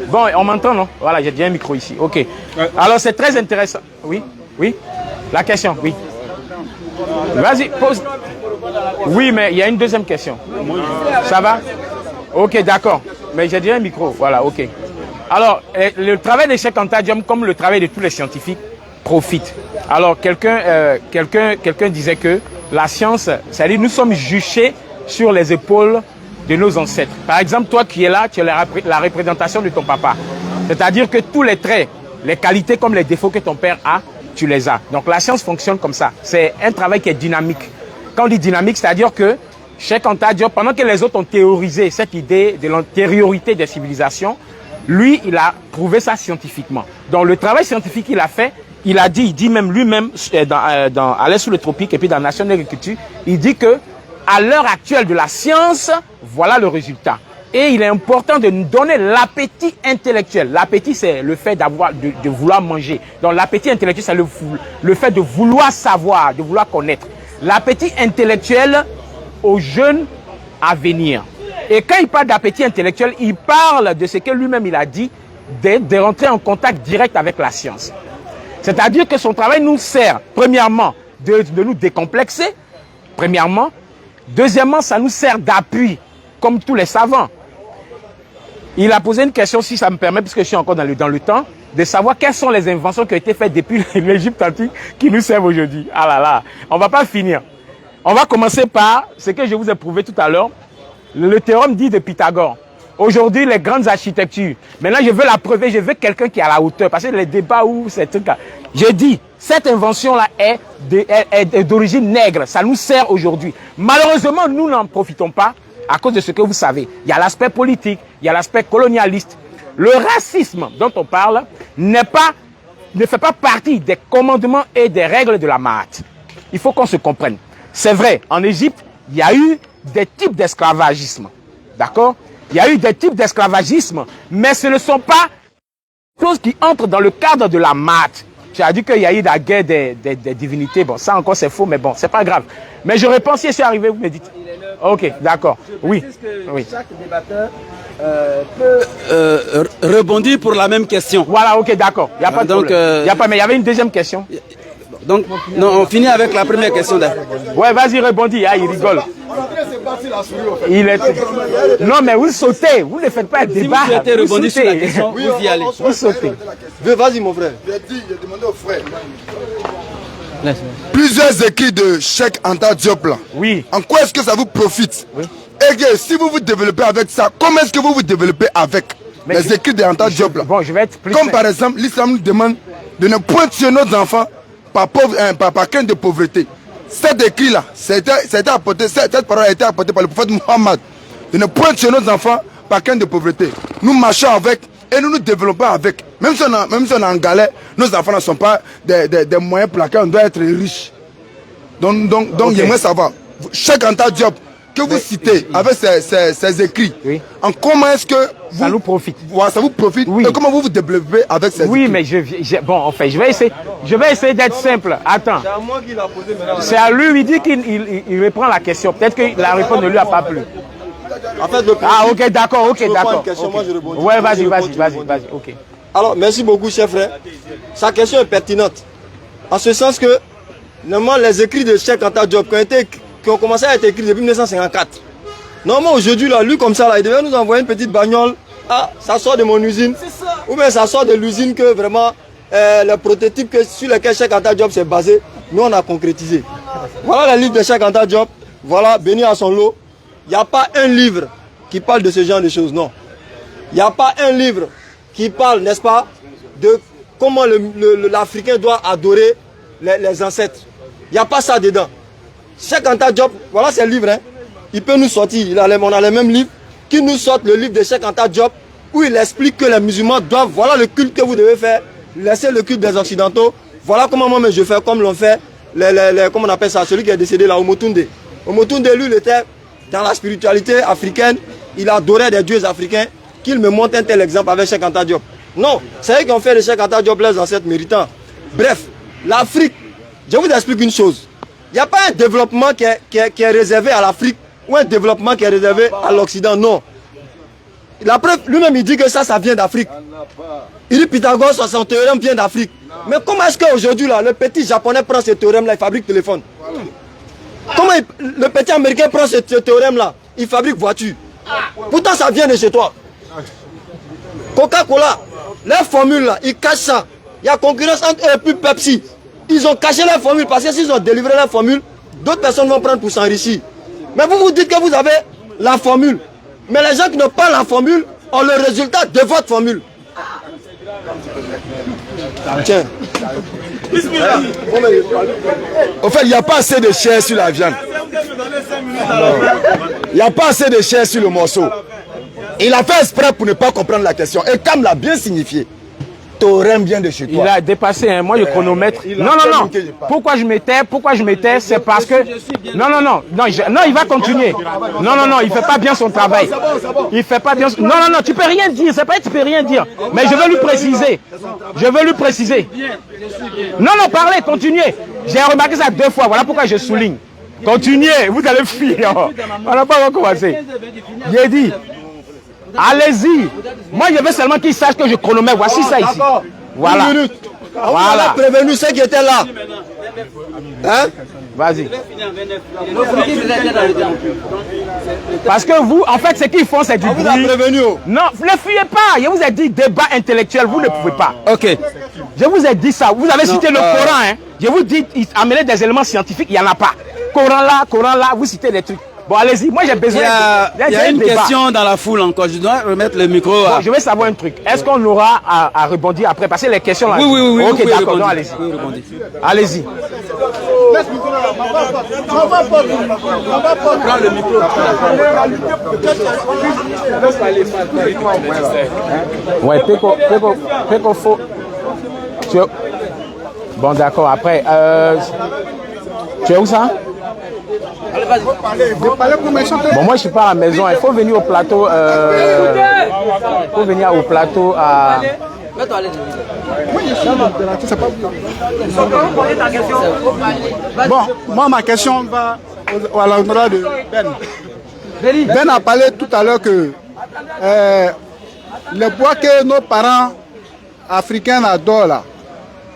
Bon, on m'entend, non? Voilà, j'ai déjà un micro ici. Ok. Alors, c'est très intéressant. Oui? Oui? La question, oui. Vas-y, pose. Oui, mais il y a une deuxième question. Ça va? Ok, d'accord. Mais j'ai déjà un micro. Voilà, ok. Alors, le travail de Cheikh Anta Diop, comme le travail de tous les scientifiques, profite. Alors, quelqu'un disait que la science, c'est-à-dire nous sommes juchés sur les épaules de nos ancêtres. Par exemple, toi qui es là, tu es la représentation de ton papa. C'est-à-dire que tous les traits, les qualités comme les défauts que ton père a, tu les as. Donc la science fonctionne comme ça. C'est un travail qui est dynamique. Quand on dit dynamique, c'est-à-dire que Cheikh Anta Diop, pendant que les autres ont théorisé cette idée de l'antériorité des civilisations, lui, il a prouvé ça scientifiquement. Donc le travail scientifique qu'il a fait, il dit même lui-même, à l'Est sous le tropique et puis dans la Nation de l'agriculture, il dit que à l'heure actuelle de la science, voilà le résultat. Et il est important de nous donner l'appétit intellectuel. L'appétit, c'est le fait de vouloir manger. Donc l'appétit intellectuel, c'est le fait de vouloir savoir, de vouloir connaître. L'appétit intellectuel aux jeunes à venir. Et quand il parle d'appétit intellectuel, il parle de ce que lui-même il a dit, de rentrer en contact direct avec la science. C'est-à-dire que son travail nous sert, premièrement, de nous décomplexer, premièrement. Deuxièmement, ça nous sert d'appui, comme tous les savants. Il a posé une question, si ça me permet, puisque je suis encore dans le temps, de savoir quelles sont les inventions qui ont été faites depuis l'Égypte antique qui nous servent aujourd'hui. Ah là là, on ne va pas finir. On va commencer par ce que je vous ai prouvé tout à l'heure, le théorème dit de Pythagore. Aujourd'hui, les grandes architectures. Maintenant, je veux la prouver, je veux quelqu'un qui est à la hauteur. Parce que les débats où ces trucs-là. J'ai dit, cette invention-là est d'origine nègre. Ça nous sert aujourd'hui. Malheureusement, nous n'en profitons pas à cause de ce que vous savez. Il y a l'aspect politique, il y a l'aspect colonialiste. Le racisme dont on parle ne fait pas partie des commandements et des règles de la Mahat. Il faut qu'on se comprenne. C'est vrai, en Égypte, il y a eu des types d'esclavagisme. D'accord? Il y a eu des types d'esclavagisme, mais ce ne sont pas des choses qui entrent dans le cadre de la Mahat. Tu as dit qu'il y a eu la guerre des divinités. Bon, ça encore c'est faux, mais bon, c'est pas grave. Mais je réponds si je suis arrivé, vous me dites. Ok, d'accord. Oui. Oui. Chaque débatteur peut rebondir pour la même question. Voilà, ok, d'accord. Il n'y a pas de problème. Mais il y avait une deuxième question. Donc, non, on finit avec la première question. Ouais, vas-y, rebondis. Ah, il rigole. Non, mais vous sautez. Vous ne faites pas un débat. Si vous souhaitez rebondir sur la question, vous y allez. Vous sautez. Vas-y, mon frère. J'ai demandé au frère. Plusieurs écrits de Cheikh Anta Diop là. Oui. En quoi est-ce que ça vous profite? Oui. Et que si vous vous développez avec ça, comment est-ce que vous vous développez avec les écrits de Anta Diop là? Bon, je vais être plus comme par exemple, l'islam nous demande de ne point tuer nos enfants par crainte de pauvreté. Cet écrit-là, cette parole a été apportée par le prophète Muhammad. De ne point tuer nos enfants par crainte de pauvreté. Nous marchons avec et nous nous développons avec. Même si on est en galère, nos enfants ne sont pas des moyens pour lesquels on doit être riche. Donc okay. J'aimerais savoir, Cheikh Anta Diop, que vous citez avec ces écrits, oui. En comment est-ce que ça nous profite? Ça vous profite, oui. Et comment vous vous développez avec ces écrits? Oui, mais bon, en fait, je vais essayer d'être simple. Attends. C'est à moi qu'il a posé maintenant. C'est à lui, il dit qu'il reprend la question. Peut-être que la réponse ne lui a pas plu. En fait, ok, d'accord, ok, d'accord. Moi, je rebondis. Ouais, vas-y, ok. Alors, merci beaucoup, cher frère. Sa question est pertinente. En ce sens que, normalement, les écrits de Cheikh Anta Diop qui ont commencé à être écrits depuis 1954. Normalement, aujourd'hui, là, lui, comme ça, là, il devait nous envoyer une petite bagnole. Ah, ça sort de mon usine. Ou bien ça sort de l'usine que vraiment, le prototype sur lequel Cheikh Anta Diop s'est basé, nous, on a concrétisé. Voilà le livre de Cheikh Anta Diop. Voilà, béni à son lot. Il n'y a pas un livre qui parle de ce genre de choses, non. Il n'y a pas un livre qui parle, n'est-ce pas, de comment l'Africain doit adorer les ancêtres. Il n'y a pas ça dedans. Cheikh Anta Diop, voilà ses livres, hein. Il peut nous sortir, on a les mêmes livres, qui nous sortent le livre de Cheikh Anta Diop, où il explique que les musulmans doivent, voilà le culte que vous devez faire, laissez le culte des occidentaux, voilà comment moi je fais, comme l'ont fait, comment on appelle ça, celui qui est décédé là, Omotunde. Omotunde, lui, il était dans la spiritualité africaine, il adorait des dieux africains, qu'il me montre un tel exemple avec Cheikh Anta Diop. Non, c'est eux qui ont fait de Cheikh Anta Diop les ancêtres méritants. Bref, l'Afrique, je vous explique une chose. Il n'y a pas un développement qui est réservé à l'Afrique ou un développement qui est réservé à l'Occident, non. La preuve, lui-même, il dit que ça vient d'Afrique. Il dit Pythagore, son théorème vient d'Afrique. Mais comment est-ce qu'aujourd'hui, là, le petit japonais prend ce théorème-là, il fabrique téléphone? Comment le petit américain prend ce théorème-là, il fabrique voiture? Pourtant, ça vient de chez toi. Coca-Cola, leur formule là, ils cachent ça. Il y a concurrence entre eux et puis Pepsi. Ils ont caché leur formule parce que s'ils ont délivré leur formule, d'autres personnes vont prendre pour s'enrichir. Mais vous vous dites que vous avez la formule. Mais les gens qui n'ont pas la formule ont le résultat de votre formule. Tiens. Au fait, il n'y a pas assez de chair sur la viande. Il n'y a pas assez de chair sur le morceau. Il a fait exprès pour ne pas comprendre la question. Et Cam l'a bien signifié. Théorème bien de chez toi. Il a dépassé, hein. Moi je chronomètre. Non. Pourquoi je m'étais, c'est parce que... Non, il va continuer. Non, il fait pas bien son travail. Il fait pas bien... Non, tu peux rien dire, c'est pas que tu peux rien dire. Mais je veux lui préciser. Non, parlez, continuez. J'ai remarqué ça 2 fois, voilà pourquoi je souligne. Continuez, vous allez fuir. On n'a pas recommencé. J'ai dit... Allez-y. Moi, je veux seulement qu'il sache que je chronomètre. Voici ça ici. Voilà. Voilà. On a prévenu ceux qui étaient là. Hein? Vas-y. Parce que vous, en fait, ce qu'ils font, c'est du bruit. Vous a prévenu. Non, ne fuyez pas. Je vous ai dit débat intellectuel, vous ne pouvez pas. Ok. Je vous ai dit ça. Vous avez cité le Coran. Hein. Je vous dis, amenez des éléments scientifiques, il n'y en a pas. Coran là, vous citez des trucs. Bon, allez-y. Moi, j'ai besoin. Il y a une question dans la foule encore. Je dois remettre le micro. Bon, je vais savoir un truc. Est-ce qu'on aura à rebondir après? Parce que les questions là. Oui. Ok, d'accord. Donc, allez-y. Allez-y. Prends le micro. Ouais, Péco faut. Bon, d'accord. Après, tu es où ça? Bon, moi je suis pas à la maison, il faut venir au plateau. Il faut venir au plateau à. Bon, moi ma question va à l'endroit de Ben. Ben a parlé tout à l'heure que le bois que nos parents africains adorent là,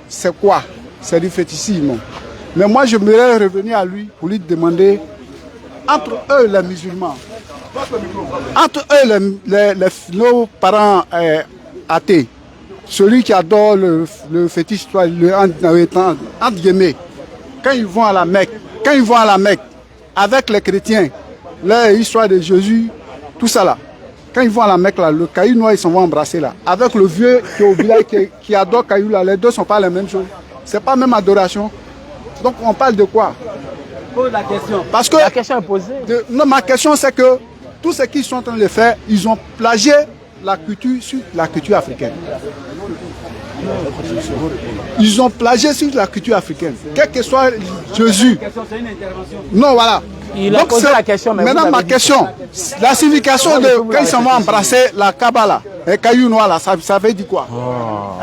c'est quoi? C'est du fétichisme. Mais moi, je voudrais revenir à lui pour lui demander, entre eux les musulmans, entre eux nos parents athées, celui qui adore le fétiche, entre guillemets, quand ils vont à la Mecque, avec les chrétiens, leur histoire de Jésus, tout ça là, quand ils vont à la Mecque là, le caillou noir, ils s'en vont embrasser là, avec le vieux qui est au village qui adore caillou là, les deux ne sont pas les mêmes choses. C'est pas la même adoration. Donc on parle de quoi? Pose la question. Parce que la question est posée. Non, ma question c'est que tout ce qu'ils sont en train de faire, ils ont plagié la culture sur la culture africaine. Ils ont plagié sur la culture africaine. Quel que soit Jésus. C'est une intervention. Non, voilà. Il a posé la question. Mais maintenant ma question, la signification de quand ils s'en vont embrasser la Kabbala, les cailloux noirs là, ça veut dire quoi?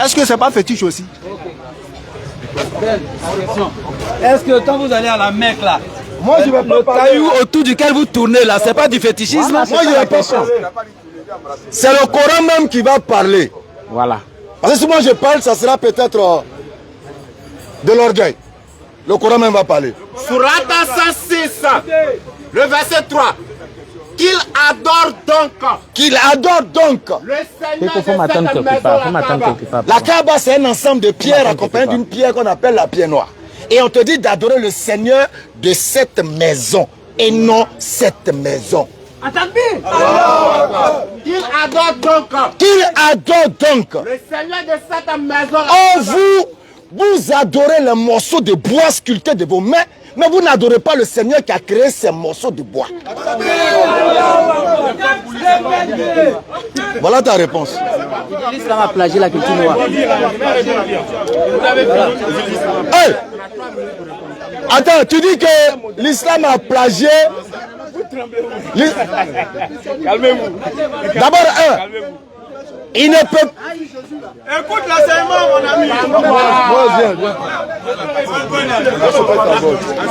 Est-ce que c'est pas fétiche aussi? Est-ce que quand vous allez à la Mecque là, moi, je vais pas le caillou autour duquel vous tournez là, c'est pas du fétichisme? Moi, je vais pas parler. C'est le Coran même qui va parler. Voilà. Parce que si moi je parle, ça sera peut-être de l'orgueil. Le Coran même va parler. Sourate 106, le verset 3. Qu'il adore donc. Qu'il adore donc. Le Seigneur de cette maison, la Kaaba, c'est un ensemble de pierres accompagné d'une pierre qu'on appelle la pierre noire. Et on te dit d'adorer le Seigneur de cette maison et non cette maison. Qu'il adore donc. Qu'il adore donc. Le Seigneur de cette maison. Oh, vous adorez les morceaux de bois sculptés de vos mains, mais vous n'adorez pas le Seigneur qui a créé ces morceaux de bois. Voilà ta réponse. L'islam a plagié la culture noire. Hey! Attends, tu dis que l'islam a plagié. Calmez-vous. D'abord, il ne peut. Écoute l'enseignement, mon ami.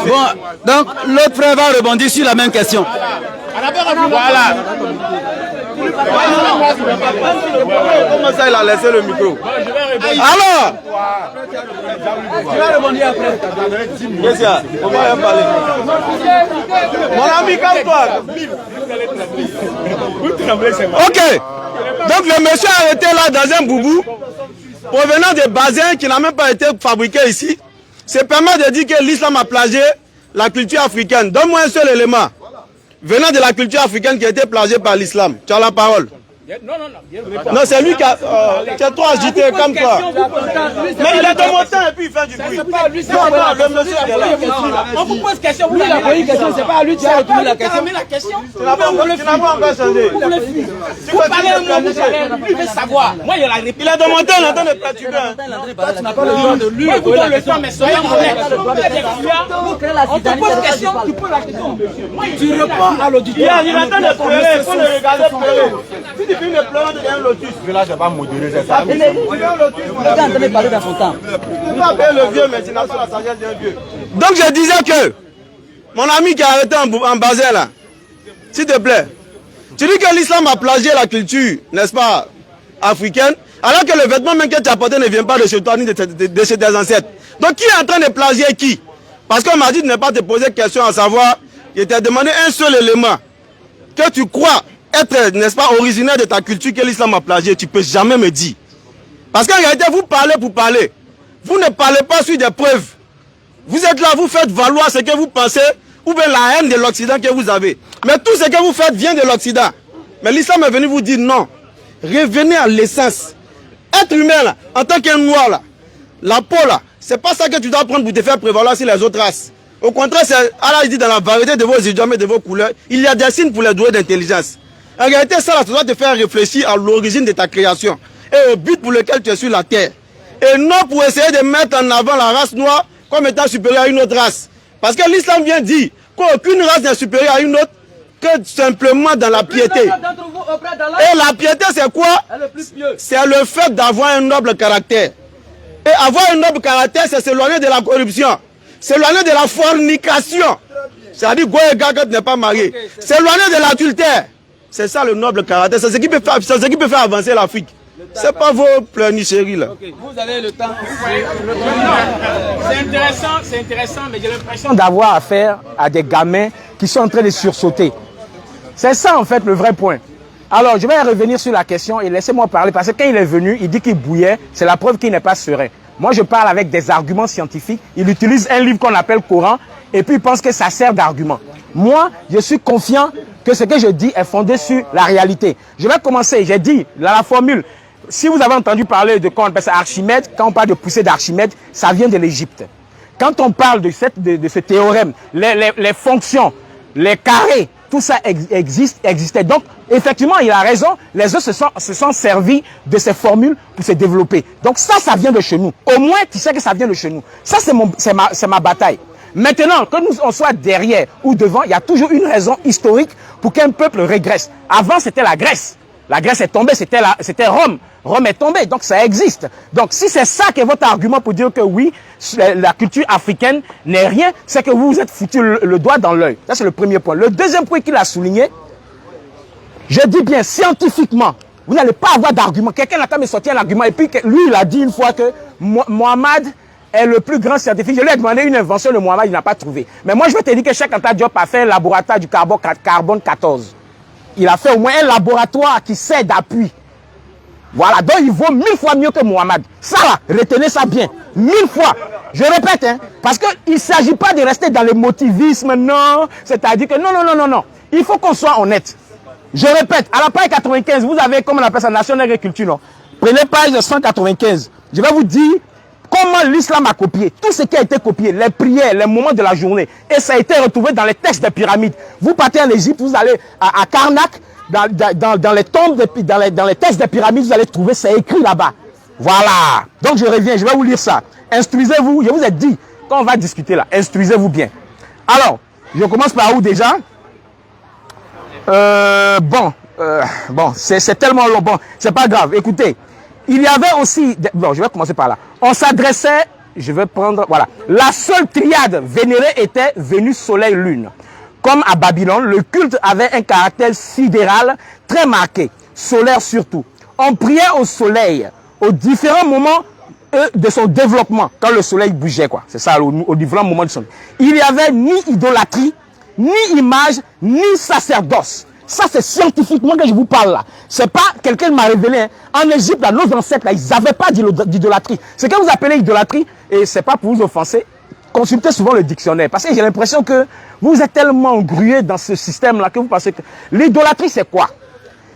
Bon, donc l'autre frère va rebondir sur la même question. Voilà. Comment ça, il a laissé le micro? Alors, Tu vas rebondir après. On va en parler. Mon ami, calme-toi. ok. Donc le monsieur a été là dans un boubou, provenant des basins qui n'a même pas été fabriqués ici. Ça permet de dire que l'islam a plagié la culture africaine. Donne-moi un seul élément venant de la culture africaine qui a été plagié par l'islam. Tu as la parole. Non, c'est lui qui a... tu es trop agité comme toi. Mais il est de mon temps et puis il fait du bruit. Non, le monsieur est là. On vous pose question, vous l'avez posé une question, c'est pas à lui de retourner la question. Tu n'as pas encore changé. Vous parlez un mot, vous parlez, lui veut savoir. Moi, il y a la réponse. Il est de mon temps, il est en train de perturber. Tu n'as pas le droit de lui poser la question, mais soyons honnêtes. On te pose question, tu poses la question. Tu réponds à l'auditoire. Il est en train de pleurer, il faut le regarder pleurer. Si tu finis de pleurer, tu es un lotus. Là, je vais pas modérer ça. Tu es un lotus. Le gars est en train de parler dans son temps. Tu vas appeler le vieux, mais tu n'as pas la sagesse d'un vieux. Donc je disais que mon ami qui a arrêté en bassin là, s'il te plaît, tu dis que l'islam a plagié la culture, n'est-ce pas, africaine, Alors que le vêtement même que tu as porté ne vient pas de chez toi ni de chez tes ancêtres. Donc qui est en train de plagier qui? Parce qu'on m'a dit de ne pas te poser question à savoir, je t'ai demandé un seul élément que tu crois être, n'est-ce pas, originaire de ta culture que l'islam a plagié, tu ne peux jamais me dire. Parce qu'en réalité, vous parlez pour parler. Vous ne parlez pas sur des preuves. Vous êtes là, vous faites valoir ce que vous pensez, ou bien la haine de l'Occident que vous avez. Mais tout ce que vous faites vient de l'Occident. Mais l'islam est venu vous dire non. Revenez à l'essence. Être humain, là, en tant qu'un noir, là, la peau, là, c'est pas ça que tu dois prendre pour te faire prévaloir sur les autres races. Au contraire, Allah dit dans la variété de vos idiomes et de vos couleurs, il y a des signes pour les doués d'intelligence. En réalité, ça, là, ça doit te faire réfléchir à l'origine de ta création et au but pour lequel tu es sur la terre. Et non pour essayer de mettre en avant la race noire comme étant supérieure à une autre race. Parce que l'islam vient dire qu'aucune race n'est supérieure à une autre que simplement dans la piété. Et la piété, c'est quoi? C'est le fait d'avoir un noble caractère. Et avoir un noble caractère, c'est s'éloigner de la corruption, s'éloigner de la fornication. C'est-à-dire que tu n'es pas marié. S'éloigner de l'adultère. C'est ça le noble caractère. C'est ce qui peut faire avancer l'Afrique. C'est pas vos pleurnicheries là. Okay. Vous avez le temps. C'est intéressant, mais j'ai l'impression d'avoir affaire à des gamins qui sont en train de sursauter. C'est ça en fait le vrai point. Alors je vais revenir sur la question et laissez-moi parler parce que quand il est venu, il dit qu'il bouillait, c'est la preuve qu'il n'est pas serein. Moi je parle avec des arguments scientifiques, il utilise un livre qu'on appelle Coran et puis il pense que ça sert d'argument. Moi je suis confiant que ce que je dis est fondé sur la réalité. Je vais commencer, j'ai dit la formule. Si vous avez entendu parler de quand on appelle ça Archimède, quand on parle de poussée d'Archimède, ça vient de l'Égypte. Quand on parle de ce théorème, les fonctions, les carrés, tout ça existait. Donc, effectivement, il a raison, les autres se sont servis de ces formules pour se développer. Donc ça vient de chez nous. Au moins, tu sais que ça vient de chez nous. Ça, c'est ma bataille. Maintenant, que nous on soit derrière ou devant, il y a toujours une raison historique pour qu'un peuple régresse. Avant, c'était la Grèce. La Grèce est tombée, c'était Rome. Rome est tombée, donc ça existe. Donc si c'est ça qui est votre argument pour dire que oui, la culture africaine n'est rien, c'est que vous vous êtes foutu le doigt dans l'œil. Ça c'est le premier point. Le deuxième point qu'il a souligné, je dis bien scientifiquement, vous n'allez pas avoir d'argument. Quelqu'un n'a qu'à me sortir un argument et puis lui il a dit une fois que Mohamed est le plus grand scientifique. Je lui ai demandé une invention de Mohamed, il n'a pas trouvé. Mais moi je vais te dire que Cheikh Anta Diop a fait un laboratoire du carbone 14. Il a fait au moins un laboratoire qui sert d'appui. Voilà, donc il vaut 1000 fois mieux que Mohamed. Ça là, retenez ça bien. 1000 fois. Je répète, hein, parce qu'il ne s'agit pas de rester dans le motivisme, non. C'est-à-dire que non. Il faut qu'on soit honnête. Je répète, à la page 95, vous avez, comme on appelle ça, Nation Agriculture, non. Prenez page 195. Je vais vous dire comment l'islam a copié. Tout ce qui a été copié, les prières, les moments de la journée. Et ça a été retrouvé dans les textes des pyramides. Vous partez en Égypte, vous allez à Karnak, dans les tombes, dans les textes des pyramides, vous allez trouver, c'est écrit là-bas. Voilà. Donc je reviens, je vais vous lire ça. Instruisez-vous, je vous ai dit, quand on va discuter là, instruisez-vous bien. Alors, je commence par où déjà? Bon, c'est tellement long. Bon, c'est pas grave. Écoutez, il y avait aussi... Bon, je vais commencer par là. On s'adressait, je vais prendre... Voilà. La seule triade vénérée était Vénus, Soleil, Lune. Comme à Babylone, le culte avait un caractère sidéral très marqué, solaire surtout. On priait au soleil, aux différents moments de son développement, quand le soleil bougeait, quoi. C'est ça, aux différents moments de son... Il n'y avait ni idolâtrie, ni image, ni sacerdoce. Ça, c'est scientifiquement que je vous parle là. C'est pas quelqu'un m'a révélé. Hein. En Égypte, là, nos ancêtres, là, ils n'avaient pas d'idolâtrie. Ce que vous appelez idolâtrie, et c'est pas pour vous offenser, consultez souvent le dictionnaire. Parce que j'ai l'impression que vous êtes tellement englués dans ce système-là que vous pensez que... L'idolâtrie, c'est quoi?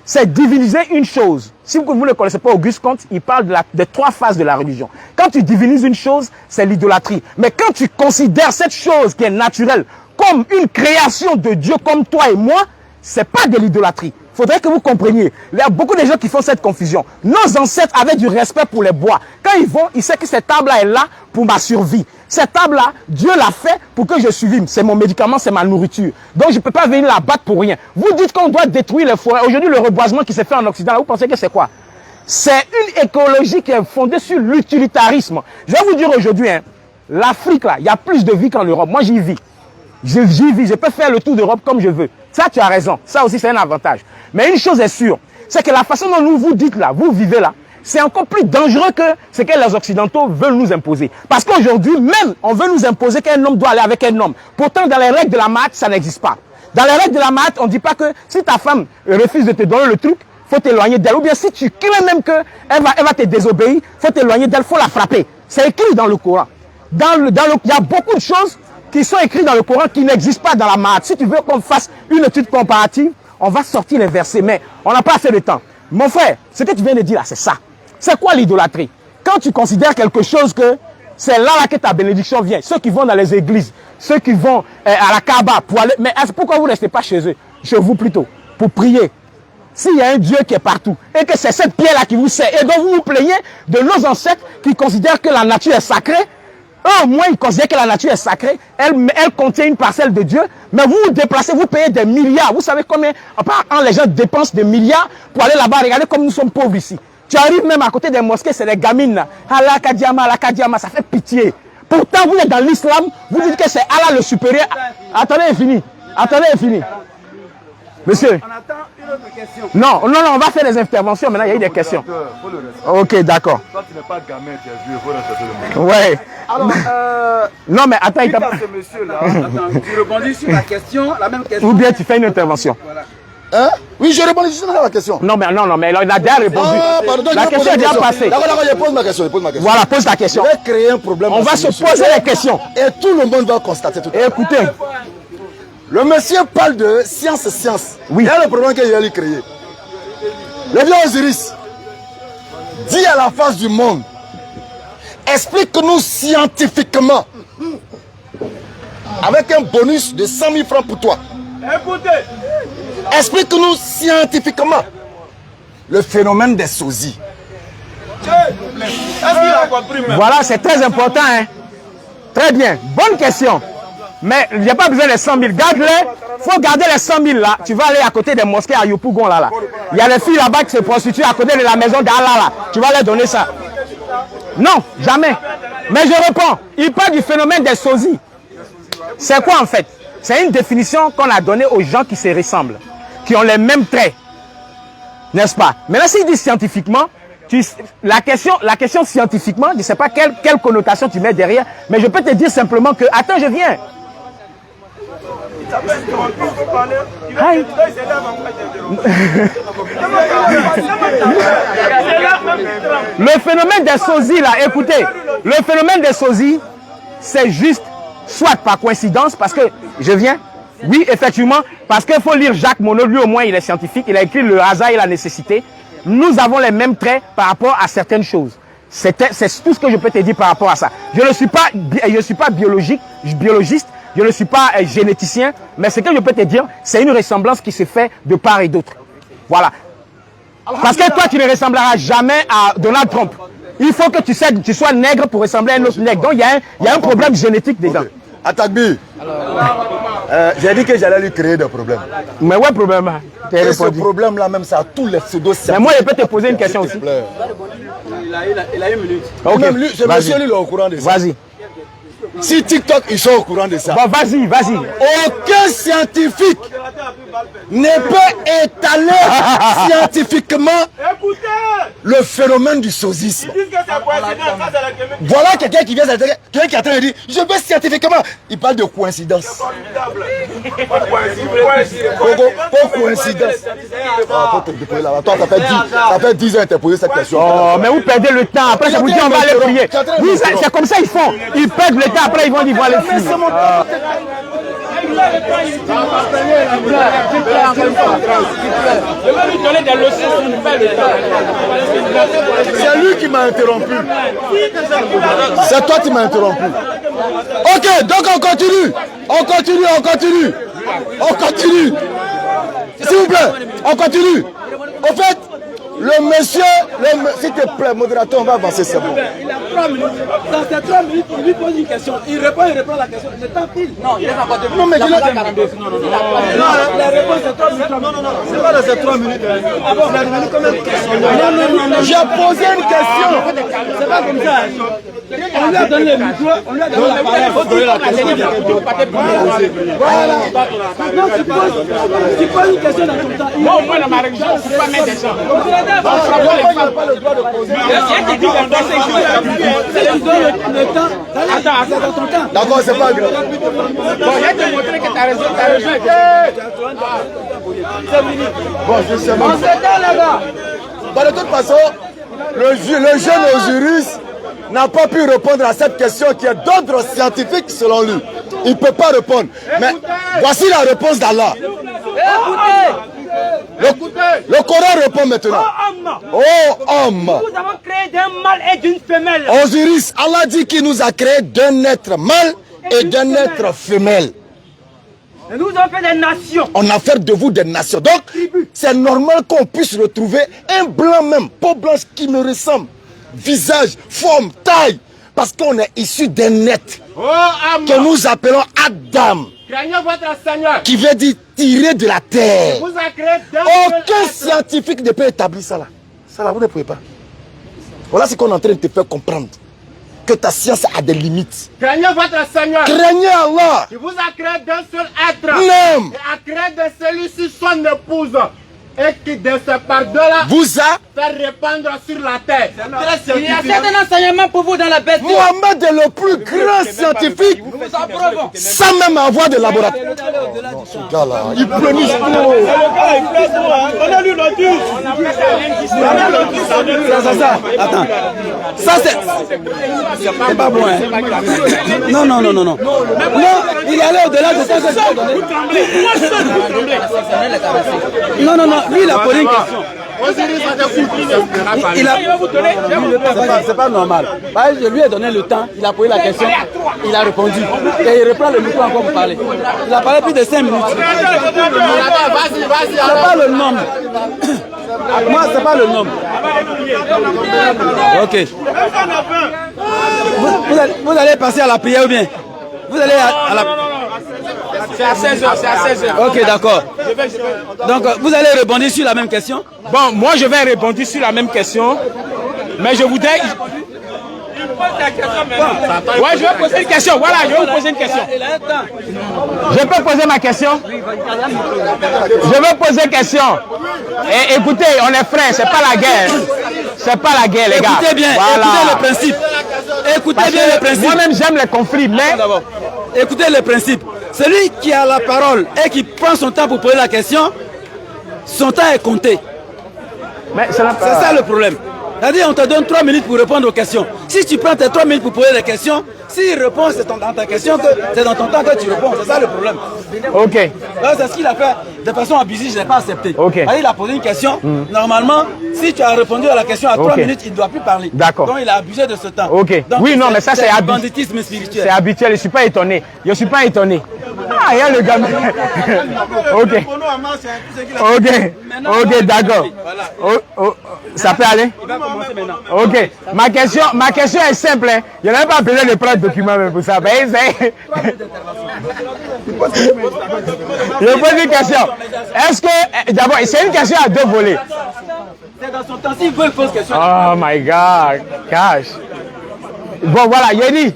C'est diviniser une chose. Si vous ne connaissez pas Auguste Comte, il parle des 3 phases de la religion. Quand tu divinises une chose, c'est l'idolâtrie. Mais quand tu considères cette chose qui est naturelle comme une création de Dieu comme toi et moi, c'est pas de l'idolâtrie. Il faudrait que vous compreniez. Il y a beaucoup de gens qui font cette confusion. Nos ancêtres avaient du respect pour les bois. Quand ils vont, ils savent que cette table-là est là pour ma survie. Cette table-là, Dieu l'a fait pour que je survive. C'est mon médicament, c'est ma nourriture. Donc je ne peux pas venir la battre pour rien. Vous dites qu'on doit détruire les forêts. Aujourd'hui, le reboisement qui s'est fait en Occident, là, vous pensez que c'est quoi? C'est une écologie qui est fondée sur l'utilitarisme. Je vais vous dire aujourd'hui, hein, l'Afrique, là, il y a plus de vie qu'en Europe. Moi, j'y vis. J'y vis. Je peux faire le tour d'Europe comme je veux. Ça, tu as raison. Ça aussi, c'est un avantage. Mais une chose est sûre, c'est que la façon dont vous dites là, vous vivez là, c'est encore plus dangereux que ce que les Occidentaux veulent nous imposer. Parce qu'aujourd'hui, même, on veut nous imposer qu'un homme doit aller avec un homme. Pourtant, dans les règles de la maths, ça n'existe pas. Dans les règles de la maths, on ne dit pas que si ta femme refuse de te donner le truc, il faut t'éloigner d'elle. Ou bien si tu crains même qu'elle va te désobéir, il faut t'éloigner d'elle, il faut la frapper. C'est écrit dans le Coran. Il y a beaucoup de choses qui sont écrites dans le Coran qui n'existent pas dans la maths. Si tu veux qu'on fasse une étude comparative, on va sortir les versets, mais on n'a pas assez de temps. Mon frère, ce que tu viens de dire là, c'est ça. C'est quoi l'idolâtrie? Quand tu considères quelque chose que c'est là que ta bénédiction vient, ceux qui vont dans les églises, ceux qui vont à la Kaaba pour aller, mais pourquoi vous ne restez pas chez eux, chez vous plutôt, pour prier? S'il y a un Dieu qui est partout et que c'est cette pierre-là qui vous sert et dont vous vous plaignez de nos ancêtres qui considèrent que la nature est sacrée, eux au moins ils considèrent que la nature est sacrée, elle contient une parcelle de Dieu, mais vous vous déplacez, vous payez des milliards. Vous savez combien les gens dépensent des milliards pour aller là-bas, regardez comme nous sommes pauvres ici. Tu arrives même à côté des mosquées, c'est des gamines là. Allah Kadiama, ça fait pitié. Pourtant, vous êtes dans l'islam, vous dites que c'est Allah le supérieur. Attendez, fini. Monsieur. On attend une autre question. Non, on va faire des interventions. Maintenant, il y a eu des questions. Ok, d'accord. Toi, tu n'es pas gamin, tu es vieux, il faut respecter le monde. Ouais. Alors, non, mais attends, il t'a à ce monsieur-là, tu rebondis sur la question, la même question. Ou bien tu fais une intervention. Voilà. Hein? Oui, je répondis juste à la question. Non, mais il a déjà répondu. Pardon, la question est déjà passée. D'accord, je pose ma question. Voilà, pose ta question. Je vais créer un problème. On va se poser les questions. Et tout le monde va constater tout à l'heure. Écoutez. Le monsieur parle de science. Oui. Il y a le problème qu'il a lui créé. Le vieux Osiris dit à la face du monde, explique-nous scientifiquement, avec un bonus de 100 000 francs pour toi. Écoutez. Explique-nous scientifiquement le phénomène des sosies. Voilà, c'est très important. Hein? Très bien. Bonne question. Mais il n'y a pas besoin des 100 000. Garde-les. Il faut garder les 100 000 là. Tu vas aller à côté des mosquées à Yopougon là. Il y a des filles là-bas qui se prostituent à côté de la maison d'Allah là. Tu vas leur donner ça. Non, jamais. Mais je réponds. Il parle du phénomène des sosies. C'est quoi en fait? C'est une définition qu'on a donnée aux gens qui se ressemblent, qui ont les mêmes traits. N'est-ce pas? Maintenant, s'il dit scientifiquement, la question scientifiquement, je ne sais pas quelle connotation tu mets derrière, mais je peux te dire simplement que, attends, je viens. Le phénomène des sosies, là, écoutez, le phénomène des sosies, c'est juste, soit par coïncidence, parce que, je viens, oui, effectivement, parce qu'il faut lire Jacques Monod, lui au moins il est scientifique, il a écrit Le hasard et la nécessité. Nous avons les mêmes traits par rapport à certaines choses. C'est tout ce que je peux te dire par rapport à ça. Je ne suis pas biologiste, je ne suis pas généticien, mais ce que je peux te dire, c'est une ressemblance qui se fait de part et d'autre. Voilà. Parce que toi, tu ne ressembleras jamais à Donald Trump. Il faut que tu sois nègre pour ressembler à un autre nègre. Donc, il y a un problème génétique dedans. Okay. Atakbi, j'ai dit que j'allais lui créer des problèmes. Mais ouais, problème. Et ce problème-là, même ça, tous les pseudo-scientifiques. Mais moi, je peux te poser une question aussi. Il a une minute. Ok, ce monsieur, lui, il est au courant de ça. Vas-y. Si TikTok, ils sont au courant de ça. Bon, vas-y. Aucun scientifique ne peut étaler scientifiquement le phénomène du sosisme. Voilà quelqu'un qui vient quelqu'un qui est en train de dire, je veux scientifiquement. Il parle de coïncidence. Pas coïncidence. Toi, ça fait 10 ans que tu as posé cette question. Oh, mais vous perdez le temps. Après, ça vous dit on va aller prier. Oui, c'est comme ça ils font. Ils perdent le temps. Après, ils vont dire voilà les filles. C'est lui qui m'a interrompu. C'est toi qui m'as interrompu. Ok, donc on continue. S'il vous plaît, on continue. Au fait, le monsieur, s'il te plaît, modérateur, on va avancer, c'est bon. 3 minutes. Dans ces 3 minutes, il lui pose une question. Il répond la question. Le temps file. Non, il est pas de. Non, mais je l'ai 42. Non, la réponse est 3 minutes. Non, c'est pas dans ces 3 minutes. Ah bon, il a demandé combien de questions? Non. J'ai posé une question. C'est pas comme ça. On lui a donné le micro, on lui a donné la parole. Il faut donner la question. Voilà. Non, tu poses une question dans ton temps. Moi, au moins, dans ma religion, je ne peux pas mettre des gens. Il n'a pas le droit de poser. Si tu donnes le temps, attends, dans ton temps. D'accord, c'est pas grave. Bon, il y a te montrer que tu as raison. Bon, je sais pas. Bon, de toute façon, le jeune Osiris n'a pas pu répondre à cette question qui est d'ordre scientifique selon lui. Il ne peut pas répondre. Mais voici la réponse d'Allah. Le Coran répond maintenant. Oh homme. Nous avons créé d'un mâle et d'une femelle. Osiris, Allah dit qu'il nous a créé d'un être mâle et d'un être femelle. Et nous avons fait des nations. On a fait de vous des nations. Donc, c'est normal qu'on puisse retrouver un blanc même, peau blanche qui me ressemble. Visage, forme, taille. Parce qu'on est issu d'un être que nous appelons Adam. Craignez votre Seigneur. Qui veut dire tirer de la terre. Vous a créé aucun scientifique ne peut établir ça là. Ça là, vous ne pouvez pas. Voilà ce qu'on est en train de te faire comprendre. Que ta science a des limites. Craignez votre Seigneur. Craignez Allah. Qui vous a créé d'un seul être. Non. Et a créé de celui-ci son épouse. Et qui de ce par-delà vous a fait répandre sur la terre. Il y a certains enseignements pour vous dans la bête. Mohamed est le plus grand scientifique sans même avoir de laboratoire. Ce gars-là, il pleurniche trop. On a lu l'audius. Ça. Attends. Ça c'est pas bon. Hein. Non. Non, il est allé au-delà de ça. Non. Lui, il a posé une question. C'est pas normal. Je lui ai donné le temps, il a posé la question, il a répondu. Et il reprend le micro encore pour parler. Il a parlé plus de 5 minutes. C'est pas le nombre. Moi, c'est pas le nombre. Ok. Vous allez passer à la prière ou bien? Vous allez à la... C'est à 16h, Ok, d'accord. Donc, vous allez rebondir sur la même question? Bon, moi je vais rebondir sur la même question, mais je voudrais... Ouais, je vais poser une question. Voilà, je vais vous poser une question. Je peux poser ma question? Je veux poser une question. Et écoutez, on est frères, c'est pas la guerre. C'est pas la guerre, les gars. Écoutez bien, voilà. Écoutez le principe. Écoutez bien le principe. Moi-même, j'aime les conflits, mais... Écoutez le principe. Celui qui a la parole et qui prend son temps pour poser la question, son temps est compté. C'est ça le problème. C'est-à-dire, on te donne 3 minutes pour répondre aux questions. Si tu prends tes 3 minutes pour poser les questions, s'il répond, c'est dans ta question, c'est dans ton temps que tu réponds. C'est ça le problème. Ok. C'est ce qu'il a fait de façon abusive, je n'ai pas accepté. Ok. Il a posé une question. Normalement, si tu as répondu à la question à 3 minutes, il ne doit plus parler. D'accord. Donc il a abusé de ce temps. Ok. Donc, oui, non, mais ça c'est banditisme spirituel. C'est habituel, je ne suis pas étonné. Je ne suis pas étonné. Ah, il y a le gars. Ok. Ok, d'accord. Ça peut aller? Il va commencer maintenant. Ok. Ma question est simple. Hein. Je n'avais pas besoin de prendre le document même pour ça. Je pose une question. Est-ce que, d'abord, c'est une question à 2 volets. C'est dans son temps. S'il veut, il pose question. Oh my God. Cash. Bon, voilà, il dit.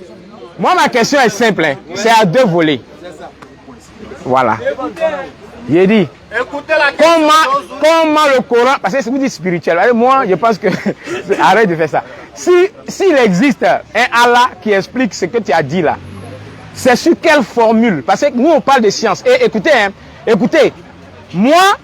Moi, ma question est simple. Hein. C'est à 2 volets. Voilà. Il dit. Comment le Coran, parce que c'est vous dites spirituel, moi je pense que arrête de faire ça. S'il existe un Allah qui explique ce que tu as dit là, c'est sur quelle formule? Parce que nous on parle de science. Et écoutez, écoutez, moi